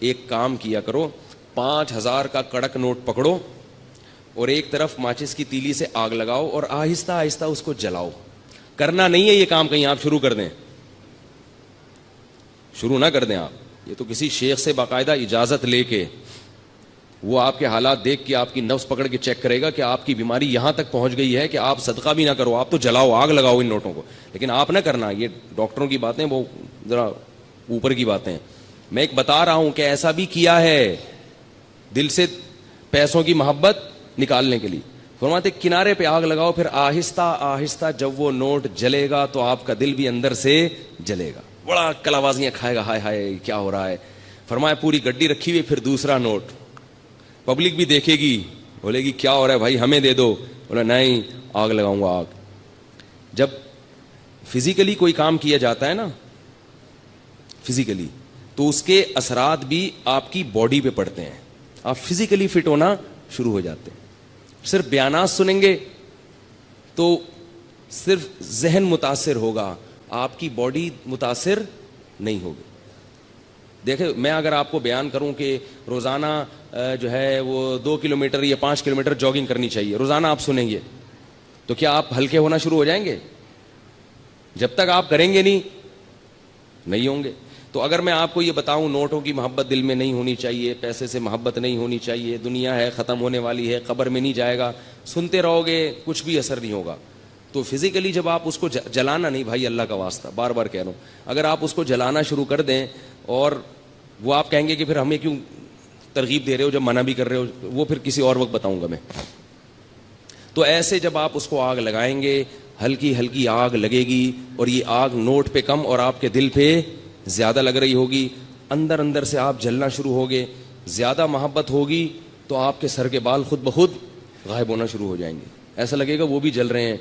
ایک کام کیا کرو, 5,000 کا کڑک نوٹ پکڑو اور ایک طرف ماچس کی تیلی سے آگ لگاؤ اور آہستہ آہستہ اس کو جلاؤ. کرنا نہیں ہے یہ کام کہیں آپ شروع کر دیں, شروع نہ کر دیں آپ, یہ تو کسی شیخ سے باقاعدہ اجازت لے کے, وہ آپ کے حالات دیکھ کے آپ کی نفس پکڑ کے چیک کرے گا کہ آپ کی بیماری یہاں تک پہنچ گئی ہے کہ آپ صدقہ بھی نہ کرو, آپ تو جلاؤ, آگ لگاؤ ان نوٹوں کو, لیکن آپ نہ کرنا. یہ ڈاکٹروں کی باتیں وہ ذرا اوپر کی باتیں ہیں. میں ایک بتا رہا ہوں کہ ایسا بھی کیا ہے دل سے پیسوں کی محبت نکالنے کے لیے. فرماتے کنارے پہ آگ لگاؤ, پھر آہستہ آہستہ جب وہ نوٹ جلے گا تو آپ کا دل بھی اندر سے جلے گا, بڑا کلاوازیاں کھائے گا, ہائے ہائے کیا ہو رہا ہے. فرمایا پوری گڈی رکھی ہوئی, پھر دوسرا نوٹ, پبلک بھی دیکھے گی, بولے گی کیا ہو رہا ہے بھائی ہمیں دے دو, بولا نہیں آگ لگاؤں گا. آگ جب فزیکلی کوئی کام کیا جاتا ہے نا, فزیکلی, تو اس کے اثرات بھی آپ کی باڈی پہ پڑتے ہیں, آپ فزیکلی فٹ ہونا شروع ہو جاتے ہیں. صرف بیانات سنیں گے تو صرف ذہن متاثر ہوگا, آپ کی باڈی متاثر نہیں ہوگی. دیکھیں میں اگر آپ کو بیان کروں کہ روزانہ جو ہے وہ 2 کلومیٹر یا 5 کلومیٹر جاگنگ کرنی چاہیے, روزانہ آپ سنیں گے, تو کیا آپ ہلکے ہونا شروع ہو جائیں گے؟ جب تک آپ کریں گے نہیں ہوں گے. تو اگر میں آپ کو یہ بتاؤں نوٹوں کی محبت دل میں نہیں ہونی چاہیے, پیسے سے محبت نہیں ہونی چاہیے, دنیا ہے ختم ہونے والی ہے, قبر میں نہیں جائے گا, سنتے رہو گے کچھ بھی اثر نہیں ہوگا. تو فزیکلی جب آپ اس کو جلانا نہیں, بھائی اللہ کا واسطہ بار بار کہہ رہا ہوں, اگر آپ اس کو جلانا شروع کر دیں, اور وہ آپ کہیں گے کہ پھر ہمیں کیوں ترغیب دے رہے ہو جب منع بھی کر رہے ہو, وہ پھر کسی اور وقت بتاؤں گا میں. تو ایسے جب آپ اس کو آگ لگائیں گے, ہلکی ہلکی آگ لگے گی, اور یہ آگ نوٹ پہ کم اور آپ کے دل پہ زیادہ لگ رہی ہوگی, اندر اندر سے آپ جلنا شروع ہوگے. زیادہ محبت ہوگی تو آپ کے سر کے بال خود بخود غائب ہونا شروع ہو جائیں گے, ایسا لگے گا وہ بھی جل رہے ہیں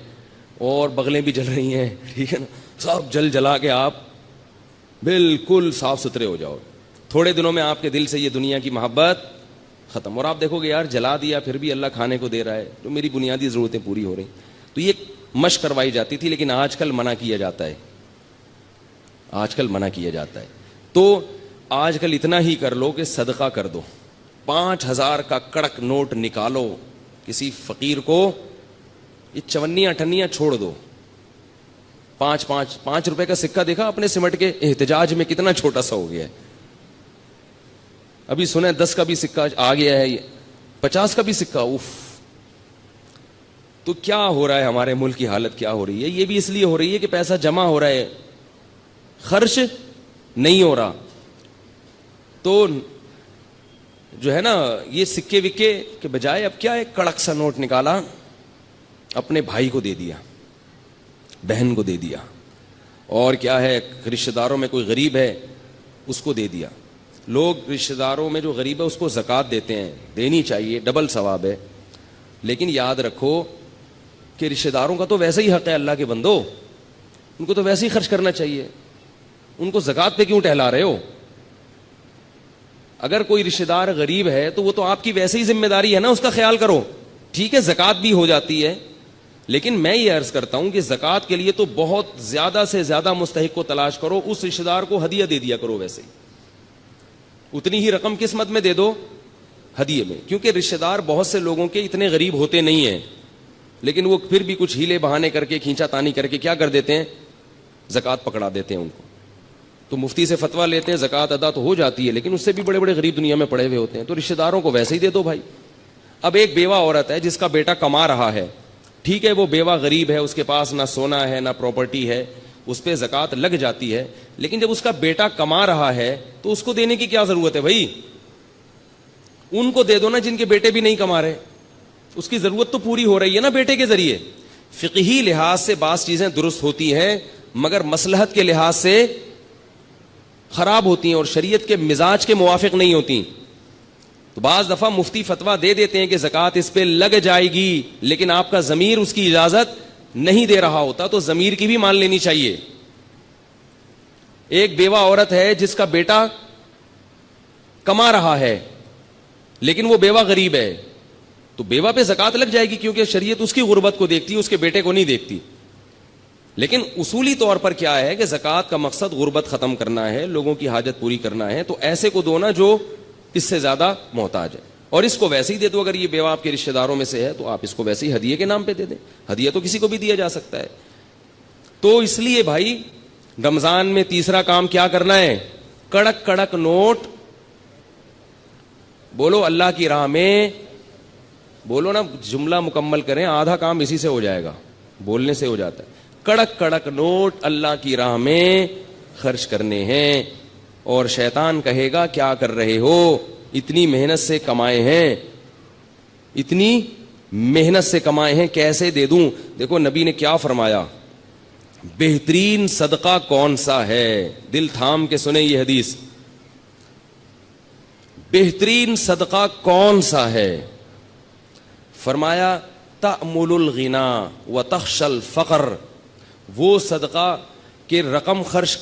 اور بغلیں بھی جل رہی ہیں, ٹھیک ہے نا, سب جلا کے آپ بالکل صاف ستھرے ہو جاؤ. تھوڑے دنوں میں آپ کے دل سے یہ دنیا کی محبت ختم, اور آپ دیکھو گے یار جلا دیا پھر بھی اللہ کھانے کو دے رہا ہے, تو میری بنیادی ضرورتیں پوری ہو رہی. تو یہ مشق کروائی جاتی تھی, لیکن آج کل منع کیا جاتا ہے, آج کل منع کیا جاتا ہے. تو آج کل اتنا ہی کر لو کہ صدقہ کر دو, 5,000 کا کڑک نوٹ نکالو, کسی فقیر کو یہ 54 چھوڑ دو. 5 روپے کا سکہ دیکھا اپنے سمٹ کے احتجاج میں کتنا چھوٹا سا ہو گیا ہے. ابھی سنیں 10 کا بھی سکہ آ گیا ہے, 50 کا بھی سکہ, اوف. تو کیا ہو رہا ہے, ہمارے ملک کی حالت کیا ہو رہی ہے؟ یہ بھی اس لیے ہو رہی ہے کہ پیسہ جمع ہو رہا ہے, خرچ نہیں ہو رہا. تو جو ہے نا یہ سکے وکے کے بجائے اب کیا ہے, کڑک سا نوٹ نکالا, اپنے بھائی کو دے دیا, بہن کو دے دیا. اور کیا ہے, رشتہ داروں میں کوئی غریب ہے اس کو دے دیا. لوگ رشتہ داروں میں جو غریب ہے اس کو زکوٰۃ دیتے ہیں, دینی چاہیے, ڈبل ثواب ہے. لیکن یاد رکھو کہ رشتہ داروں کا تو ویسے ہی حق ہے, اللہ کے بندو, ان کو تو ویسے ہی خرچ کرنا چاہیے. ان کو زکوٰۃ پہ کیوں ٹہلا رہے ہو؟ اگر کوئی رشتہ دار غریب ہے تو وہ تو آپ کی ویسے ہی ذمہ داری ہے نا, اس کا خیال کرو. ٹھیک ہے زکوٰۃ بھی ہو جاتی ہے, لیکن میں یہ عرض کرتا ہوں کہ زکوٰۃ کے لیے تو بہت زیادہ سے زیادہ مستحق کو تلاش کرو, اس رشتہ دار کو ہدیہ دے دیا کرو. ویسے ہی اتنی ہی رقم قسمت میں دے دو ہدیے میں, کیونکہ رشتہ دار بہت سے لوگوں کے اتنے غریب ہوتے نہیں ہیں, لیکن وہ پھر بھی کچھ ہیلے بہانے کر کے, کھینچا تانی کر کے کیا کر دیتے ہیں, زکوٰۃ پکڑا دیتے ہیں ان کو. تو مفتی سے فتویٰ لیتے ہیں, زکوٰۃ ادا تو ہو جاتی ہے لیکن اس سے بھی بڑے بڑے غریب دنیا میں پڑے ہوئے ہوتے ہیں, تو رشتہ داروں کو ویسے ہی دے دو بھائی. اب ایک بیوہ عورت ہے جس کا بیٹا کما رہا ہے, ٹھیک ہے وہ بیوہ غریب ہے, اس کے پاس نہ سونا ہے نہ پراپرٹی ہے, اس پہ زکوٰۃ لگ جاتی ہے. لیکن جب اس کا بیٹا کما رہا ہے تو اس کو دینے کی کیا ضرورت ہے بھائی؟ ان کو دے دو نا جن کے بیٹے بھی نہیں کما رہے, اس کی ضرورت تو پوری ہو رہی ہے نا بیٹے کے ذریعے. فقہی لحاظ سے بعض چیزیں درست ہوتی ہیں مگر مصلحت کے لحاظ سے خراب ہوتی ہیں اور شریعت کے مزاج کے موافق نہیں ہوتی. تو بعض دفعہ مفتی فتویٰ دے دیتے ہیں کہ زکوٰۃ اس پہ لگ جائے گی, لیکن آپ کا ضمیر اس کی اجازت نہیں دے رہا ہوتا, تو ضمیر کی بھی مان لینی چاہیے. ایک بیوہ عورت ہے جس کا بیٹا کما رہا ہے لیکن وہ بیوہ غریب ہے, تو بیوہ پہ زکوٰۃ لگ جائے گی کیونکہ شریعت اس کی غربت کو دیکھتی ہے, اس کے بیٹے کو نہیں دیکھتی. لیکن اصولی طور پر کیا ہے کہ زکوٰۃ کا مقصد غربت ختم کرنا ہے, لوگوں کی حاجت پوری کرنا ہے, تو ایسے کو دو نا جو اس سے زیادہ محتاج ہے, اور اس کو ویسے ہی دے دو. اگر یہ بیوہ آپ کے رشتہ داروں میں سے ہے تو آپ اس کو ویسے ہی ہدیے کے نام پہ دے دیں, ہدیہ تو کسی کو بھی دیا جا سکتا ہے. تو اس لیے بھائی رمضان میں تیسرا کام کیا کرنا ہے, کڑک کڑک نوٹ بولو اللہ کی راہ میں, بولو نا, جملہ مکمل کریں, آدھا کام اسی سے ہو جائے گا, بولنے سے ہو جاتا ہے. کڑک کڑک نوٹ اللہ کی راہ میں خرچ کرنے ہیں, اور شیطان کہے گا کیا کر رہے ہو, اتنی محنت سے کمائے ہیں, اتنی محنت سے کمائے ہیں, کیسے دے دوں. دیکھو نبی نے کیا فرمایا, بہترین صدقہ کون سا ہے, دل تھام کے سنیں یہ حدیث, بہترین صدقہ کون سا ہے. فرمایا تأمل الغنا وتخشى الفقر, وہ صدقہ کہ رقم خرچ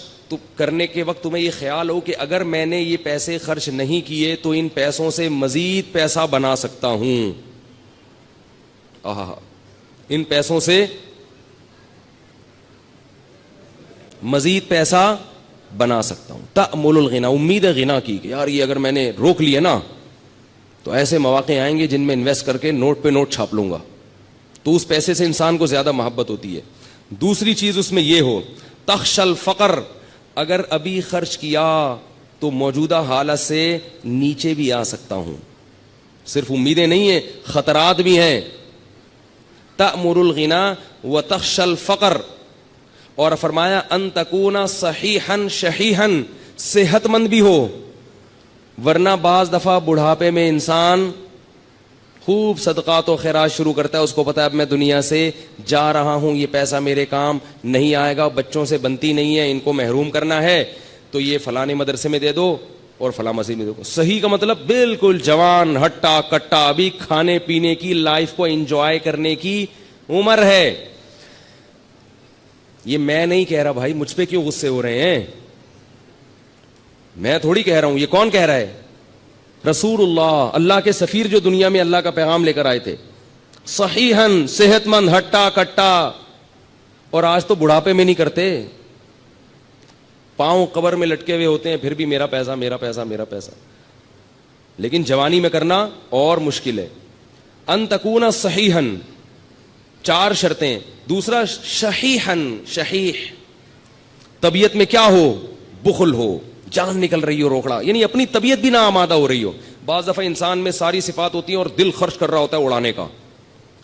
کرنے کے وقت تمہیں یہ خیال ہو کہ اگر میں نے یہ پیسے خرچ نہیں کیے تو ان پیسوں سے مزید پیسہ بنا سکتا ہوں, ان پیسوں سے مزید پیسہ بنا سکتا ہوں. تأمل الغنا, امید ہے غنا کی کہ یار یہ اگر میں نے روک لیا نا تو ایسے مواقع آئیں گے جن میں انویسٹ کر کے نوٹ پہ نوٹ چھاپ لوں گا, تو اس پیسے سے انسان کو زیادہ محبت ہوتی ہے. دوسری چیز اس میں یہ ہو, تخشى الفقر, اگر ابھی خرچ کیا تو موجودہ حالت سے نیچے بھی آ سکتا ہوں. صرف امیدیں نہیں ہیں, خطرات بھی ہیں. تأمر الغنا وتخشى الفقر, اور فرمایا ان تکون صحیحا شحیحا, صحت مند بھی ہو, ورنہ بعض دفعہ بڑھاپے میں انسان خوب صدقات و خیرات شروع کرتا ہے, اس کو پتا ہے اب میں دنیا سے جا رہا ہوں, یہ پیسہ میرے کام نہیں آئے گا, بچوں سے بنتی نہیں ہے, ان کو محروم کرنا ہے, تو یہ فلانے مدرسے میں دے دو اور فلاں مسجد میں دے دو. صحیح کا مطلب بالکل جوان ہٹا کٹا, ابھی کھانے پینے کی, لائف کو انجوائے کرنے کی عمر ہے. یہ میں نہیں کہہ رہا بھائی, مجھ پہ کیوں غصے ہو رہے ہیں, میں تھوڑی کہہ رہا ہوں, یہ کون کہہ رہا ہے, رسول اللہ, اللہ کے سفیر جو دنیا میں اللہ کا پیغام لے کر آئے تھے, صحیحاً صحت مند ہٹا کٹا. اور آج تو بڑھاپے میں نہیں کرتے, پاؤں قبر میں لٹکے ہوئے ہوتے ہیں, پھر بھی میرا پیسہ میرا پیسہ میرا پیسہ. لیکن جوانی میں کرنا اور مشکل ہے. ان تکون صحیحاً, 4 شرطیں. دوسرا شحیحاً, شحیح طبیعت میں کیا ہو, بخل ہو, جان نکل رہی ہو روکڑا, یعنی اپنی طبیعت بھی نہ آمادہ ہو رہی ہو. بعض دفعہ انسان میں ساری صفات ہوتی ہیں اور دل خرچ کر رہا ہوتا ہے اڑانے کا,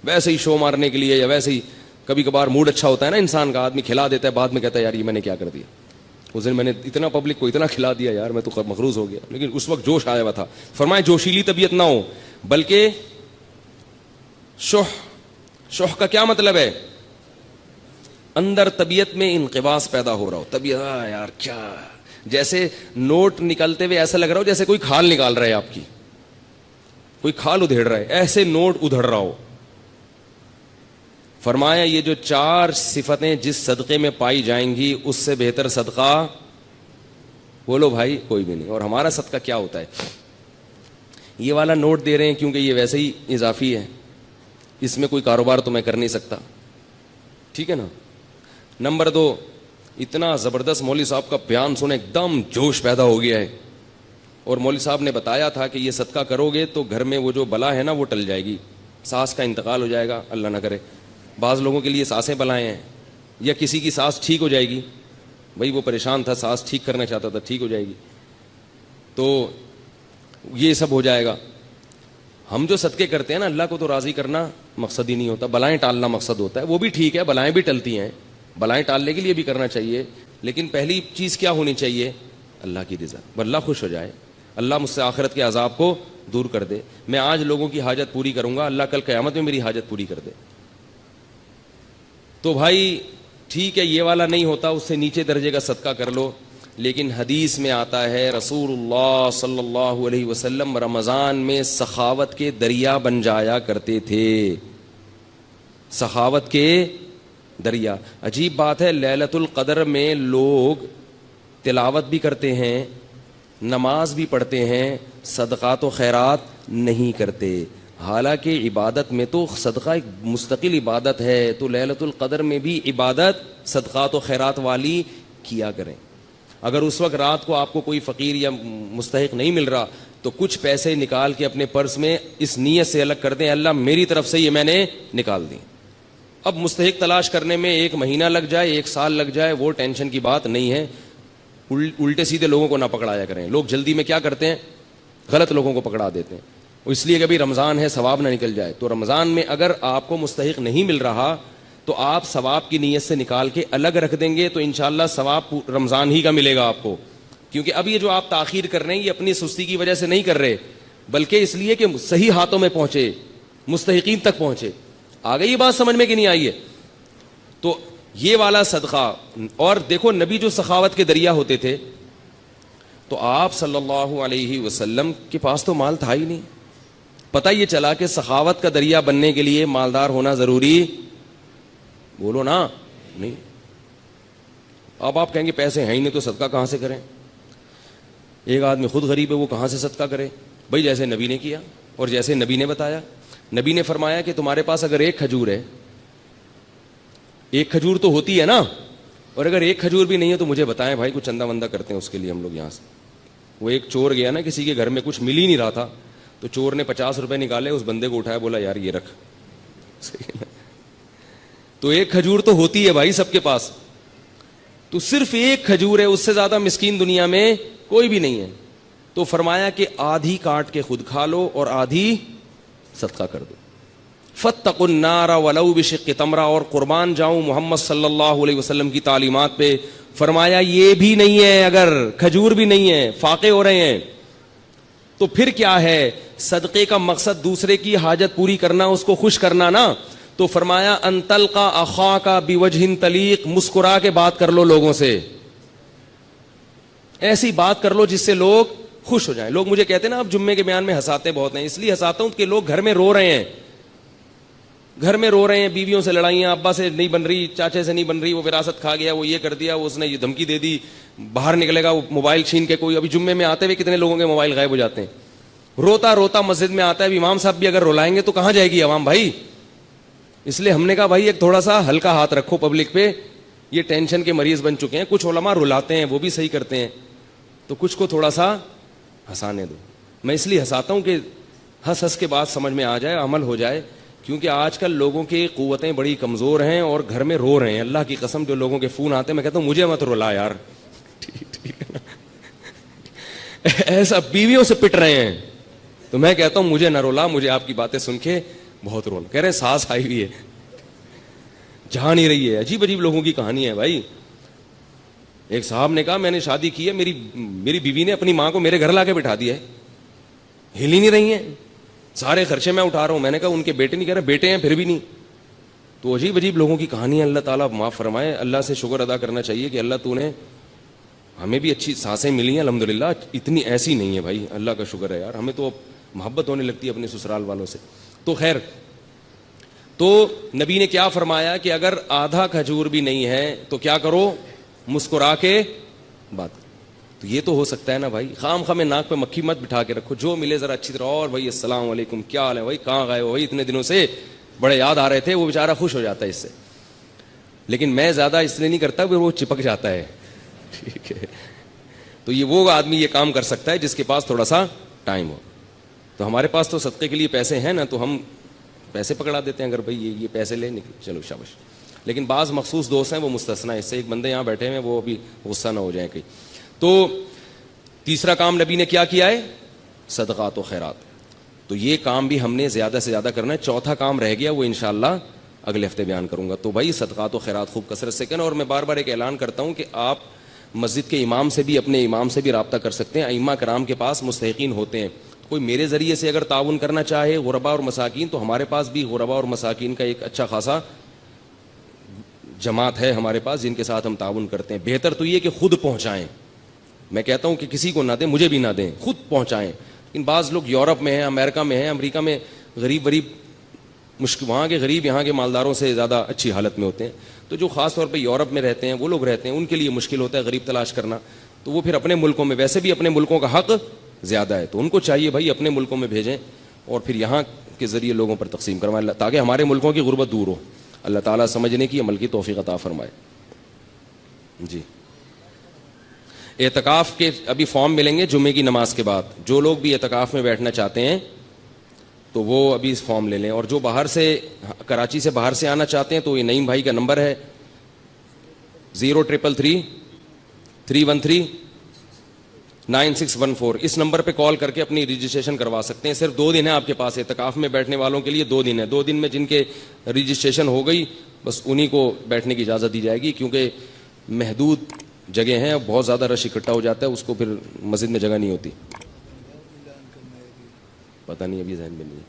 ویسے ہی شو مارنے کے لیے, یا ویسے ہی کبھی کبھار موڈ اچھا ہوتا ہے نا انسان کا, آدمی کھلا دیتا ہے, بعد میں کہتا ہے یار یہ میں نے کیا کر دیا, اس دن میں نے اتنا پبلک کو اتنا کھلا دیا یار میں تو مخروض ہو گیا, لیکن اس وقت جوش آیا ہوا تھا. فرمائے جوشیلی طبیعت نہ ہو, بلکہ شح کا کیا مطلب ہے, اندر طبیعت میں انقباض پیدا ہو رہا ہو, طبیعت یار کیا, جیسے نوٹ نکلتے ہوئے ایسا لگ رہا ہو جیسے کوئی کھال نکال رہا ہے آپ کی, کوئی کھال ادھیڑ رہا ہے, ایسے نوٹ ادھڑ رہا ہو. فرمایا یہ جو 4 صفتیں جس صدقے میں پائی جائیں گی اس سے بہتر صدقہ بولو بھائی کوئی بھی نہیں. اور ہمارا صدقہ کیا ہوتا ہے؟ یہ والا نوٹ دے رہے ہیں کیونکہ یہ ویسے ہی اضافی ہے, اس میں کوئی کاروبار تو میں کر نہیں سکتا, ٹھیک ہے نا. نمبر 2, اتنا زبردست مولوی صاحب کا بیان سنے ایک دم جوش پیدا ہو گیا ہے, اور مولوی صاحب نے بتایا تھا کہ یہ صدقہ کرو گے تو گھر میں وہ جو بلا ہے نا وہ ٹل جائے گی, سانس کا انتقال ہو جائے گا, اللہ نہ کرے. بعض لوگوں کے لیے سانسیں بلائیں ہیں, یا کسی کی سانس ٹھیک ہو جائے گی, بھائی وہ پریشان تھا سانس ٹھیک کرنا چاہتا تھا, ٹھیک ہو جائے گی, تو یہ سب ہو جائے گا. ہم جو صدقے کرتے ہیں نا, اللہ کو تو راضی کرنا مقصد ہی نہیں ہوتا, بلائیں ٹالنا مقصد ہوتا ہے. وہ بھی ٹھیک ہے, بلائیں بھی ٹلتی ہیں, بلائیں ٹالنے کے لیے بھی کرنا چاہیے, لیکن پہلی چیز کیا ہونی چاہیے؟ اللہ کی رضا, اللہ خوش ہو جائے, اللہ مجھ سے آخرت کے عذاب کو دور کر دے. میں آج لوگوں کی حاجت پوری کروں گا, اللہ کل قیامت میں میری حاجت پوری کر دے. تو بھائی ٹھیک ہے, یہ والا نہیں ہوتا, اس سے نیچے درجے کا صدقہ کر لو. لیکن حدیث میں آتا ہے رسول اللہ صلی اللہ علیہ وسلم رمضان میں سخاوت کے دریا بن جایا کرتے تھے, سخاوت کے دریا. عجیب بات ہے, لیلۃ القدر میں لوگ تلاوت بھی کرتے ہیں, نماز بھی پڑھتے ہیں, صدقات و خیرات نہیں کرتے. حالانکہ عبادت میں تو صدقہ ایک مستقل عبادت ہے, تو لیلۃ القدر میں بھی عبادت صدقات و خیرات والی کیا کریں. اگر اس وقت رات کو آپ کو کوئی فقیر یا مستحق نہیں مل رہا تو کچھ پیسے نکال کے اپنے پرس میں اس نیت سے الگ کر دیں, اللہ میری طرف سے یہ میں نے نکال دی. اب مستحق تلاش کرنے میں 1 مہینہ لگ جائے, 1 سال لگ جائے, وہ ٹینشن کی بات نہیں ہے. الٹے سیدھے لوگوں کو نہ پکڑایا کریں. لوگ جلدی میں کیا کرتے ہیں, غلط لوگوں کو پکڑا دیتے ہیں, اس لیے کہ ابھی رمضان ہے ثواب نہ نکل جائے. تو رمضان میں اگر آپ کو مستحق نہیں مل رہا تو آپ ثواب کی نیت سے نکال کے الگ رکھ دیں گے, تو انشاءاللہ ثواب رمضان ہی کا ملے گا آپ کو. کیونکہ اب یہ جو آپ تاخیر کر رہے ہیں یہ اپنی سستی کی وجہ سے نہیں کر رہے, بلکہ اس لیے کہ صحیح ہاتھوں میں پہنچے, مستحقین تک پہنچے. آ گئی یہ بات سمجھ میں کہ نہیں آئی ہے؟ تو یہ والا صدقہ. اور دیکھو نبی جو سخاوت کے دریا ہوتے تھے, تو آپ صلی اللہ علیہ وسلم کے پاس تو مال تھا ہی نہیں. پتہ یہ چلا کہ سخاوت کا دریا بننے کے لیے مالدار ہونا ضروری, بولو نا, نہیں. اب آپ کہیں گے پیسے ہیں ہی نہیں تو صدقہ کہاں سے کریں؟ ایک آدمی خود غریب ہے, وہ کہاں سے صدقہ کرے؟ بھائی جیسے نبی نے کیا اور جیسے نبی نے بتایا. نبی نے فرمایا کہ تمہارے پاس اگر 1 کھجور ہے, 1 کھجور تو ہوتی ہے نا, اور اگر 1 کھجور بھی نہیں ہے تو مجھے بتائیں بھائی, کچھ چندہ وندہ کرتے ہیں اس کے لیے ہم لوگ یہاں سے. وہ ایک چور گیا نا کسی کے گھر میں, کچھ مل ہی نہیں رہا تھا, تو چور نے 50 روپے نکالے, اس بندے کو اٹھایا, بولا یار یہ رکھ. تو 1 کھجور تو ہوتی ہے بھائی سب کے پاس, تو صرف 1 کھجور ہے, اس سے زیادہ مسکین دنیا میں کوئی بھی نہیں ہے. تو فرمایا کہ آدھی کاٹ کے خود کھا لو اور آدھی صدقہ کر دو. فاتقوا النار ولو بشق تمرہ. اور قربان جاؤں محمد صلی اللہ علیہ وسلم کی تعلیمات پہ, فرمایا یہ بھی نہیں ہے, اگر کھجور بھی نہیں ہے, فاقے ہو رہے ہیں, تو پھر کیا ہے؟ صدقے کا مقصد دوسرے کی حاجت پوری کرنا, اس کو خوش کرنا نا. تو فرمایا ان تلقى اخاك بوجه طلیق, مسکرا کے بات کر لو لوگوں سے, ایسی بات کر لو جس سے لوگ خوش ہو جائیں. لوگ مجھے کہتے ہیں نا آپ جمعے کے بیان میں ہنساتے بہت ہیں, اس لیے ہنساتا ہوں کہ لوگ گھر میں رو رہے ہیں, گھر میں رو رہے ہیں, بیویوں سے لڑائیاں, ابا سے نہیں بن رہی, چاچے سے نہیں بن رہی, وہ وراثت کھا گیا, وہ یہ کر دیا, وہ اس نے یہ دھمکی دے دی, باہر نکلے گا وہ موبائل چھین کے. کوئی ابھی جمعے میں آتے ہوئے کتنے لوگوں کے موبائل غائب ہو جاتے ہیں, روتا روتا مسجد میں آتا ہے. امام صاحب بھی اگر رلائیں گے تو کہاں جائے گی عوام بھائی؟ اس لیے ہم نے کہا بھائی ایک تھوڑا سا ہلکا ہاتھ رکھو پبلک پہ, یہ ٹینشن کے مریض بن چکے ہیں. کچھ علماء رلاتے ہیں, وہ بھی صحیح کرتے ہیں, تو کچھ کو تھوڑا سا ہنسانے دو. میں اس لیے ہنساتا ہوں کہ ہنس ہنس کے بات سمجھ میں آ جائے, عمل ہو جائے. کیونکہ آج کل لوگوں کی قوتیں بڑی کمزور ہیں اور گھر میں رو رہے ہیں. اللہ کی قسم جو لوگوں کے فون آتے ہیں میں کہتا ہوں مجھے مت رلا یار, ٹھیک ہے نا, ایسا بیویوں سے پٹ رہے ہیں. تو میں کہتا ہوں مجھے نہ رولا, مجھے آپ کی باتیں سن کے بہت رولا. کہہ رہے ہیں سانس آئی ہوئی ہے, جہاں نہیں رہی ہے. عجیب عجیب لوگوں کی کہانی ہے بھائی. ایک صاحب نے کہا میں نے شادی کی ہے, میری بیوی نے اپنی ماں کو میرے گھر لا کے بٹھا دیا ہے, ہل ہی نہیں رہی ہیں, سارے خرچے میں اٹھا رہا ہوں. میں نے کہا ان کے بیٹے نہیں, کہہ رہے بیٹے ہیں پھر بھی نہیں. تو عجیب عجیب لوگوں کی کہانیاں، اللہ تعالیٰ معاف فرمائے. اللہ سے شکر ادا کرنا چاہیے کہ اللہ تو نے ہمیں بھی اچھی سانسیں ملی ہیں الحمدللہ. اتنی ایسی نہیں ہے بھائی, اللہ کا شکر ہے یار. ہمیں تو محبت ہونے لگتی ہے اپنے سسرال والوں سے. تو خیر, تو نبی نے کیا فرمایا کہ اگر آدھا کھجور بھی نہیں ہے تو کیا کرو, مسکرا کے بات. تو یہ تو ہو سکتا ہے نا بھائی, خام خام ناک پہ مکھی مت بٹھا کے رکھو, جو ملے ذرا اچھی طرح, اور بھائی السلام علیکم, کیا حال ہے بھائی, کہاں گئے ہو بھائی, اتنے دنوں سے بڑے یاد آ رہے تھے. وہ بیچارہ خوش ہو جاتا ہے اس سے. لیکن میں زیادہ اس لیے نہیں کرتا کہ وہ چپک جاتا ہے, ٹھیک ہے. تو یہ وہ آدمی یہ کام کر سکتا ہے جس کے پاس تھوڑا سا ٹائم ہو. تو ہمارے پاس تو صدقے کے لیے پیسے ہیں نا, تو ہم پیسے پکڑا دیتے ہیں, اگر بھائی یہ پیسے لے نکل, چلو شاباش. لیکن بعض مخصوص دوست ہیں وہ مستثنا, اس سے ایک بندے یہاں بیٹھے ہیں وہ ابھی غصہ نہ ہو جائیں کہیں. تو تیسرا کام نبی نے کیا کیا ہے, صدقات و خیرات. تو یہ کام بھی ہم نے زیادہ سے زیادہ کرنا ہے. چوتھا کام رہ گیا, وہ انشاءاللہ اگلے ہفتے بیان کروں گا. تو بھائی صدقات و خیرات خوب کثرت سے کرنا. اور میں بار بار ایک اعلان کرتا ہوں کہ آپ مسجد کے امام سے بھی, اپنے امام سے بھی رابطہ کر سکتے ہیں. ائمہ کرام کے پاس مستحقین ہوتے ہیں. کوئی میرے ذریعے سے اگر تعاون کرنا چاہے غربا اور مساکین, تو ہمارے پاس بھی غربا اور مساکین کا ایک اچھا خاصا جماعت ہے ہمارے پاس, جن کے ساتھ ہم تعاون کرتے ہیں. بہتر تو یہ کہ خود پہنچائیں. میں کہتا ہوں کہ کسی کو نہ دیں, مجھے بھی نہ دیں, خود پہنچائیں. لیکن بعض لوگ یورپ میں ہیں, امریکہ میں ہیں, امریکہ میں غریب مشکل, وہاں کے غریب یہاں کے مالداروں سے زیادہ اچھی حالت میں ہوتے ہیں. تو جو خاص طور پہ یورپ میں رہتے ہیں وہ لوگ رہتے ہیں, ان کے لیے مشکل ہوتا ہے غریب تلاش کرنا. تو وہ پھر اپنے ملکوں میں, ویسے بھی اپنے ملکوں کا حق زیادہ ہے, تو ان کو چاہیے بھائی اپنے ملکوں میں بھیجیں اور پھر یہاں کے ذریعے لوگوں پر تقسیم کروائیں, تاکہ ہمارے ملکوں کی غربت دور ہو. اللہ تعالیٰ سمجھنے کی, عمل کی توفیق عطا فرمائے. جی, اعتکاف کے ابھی فارم ملیں گے جمعے کی نماز کے بعد. جو لوگ بھی اعتکاف میں بیٹھنا چاہتے ہیں تو وہ ابھی اس فارم لے لیں. اور جو باہر سے, کراچی سے باہر سے آنا چاہتے ہیں, تو یہ نعیم بھائی کا نمبر ہے 03339614. اس نمبر پہ کال کر کے اپنی رجسٹریشن کروا سکتے ہیں. صرف 2 دن ہے آپ کے پاس اعتکاف میں بیٹھنے والوں کے لیے, 2 دن ہے. 2 دن میں جن کے رجسٹریشن ہو گئی بس انہی کو بیٹھنے کی اجازت دی جائے گی, کیونکہ محدود جگہ ہیں, بہت زیادہ رش اکٹھا ہو جاتا ہے, اس کو پھر مسجد میں جگہ نہیں ہوتی. پتہ نہیں, ابھی ذہن میں نہیں ہے.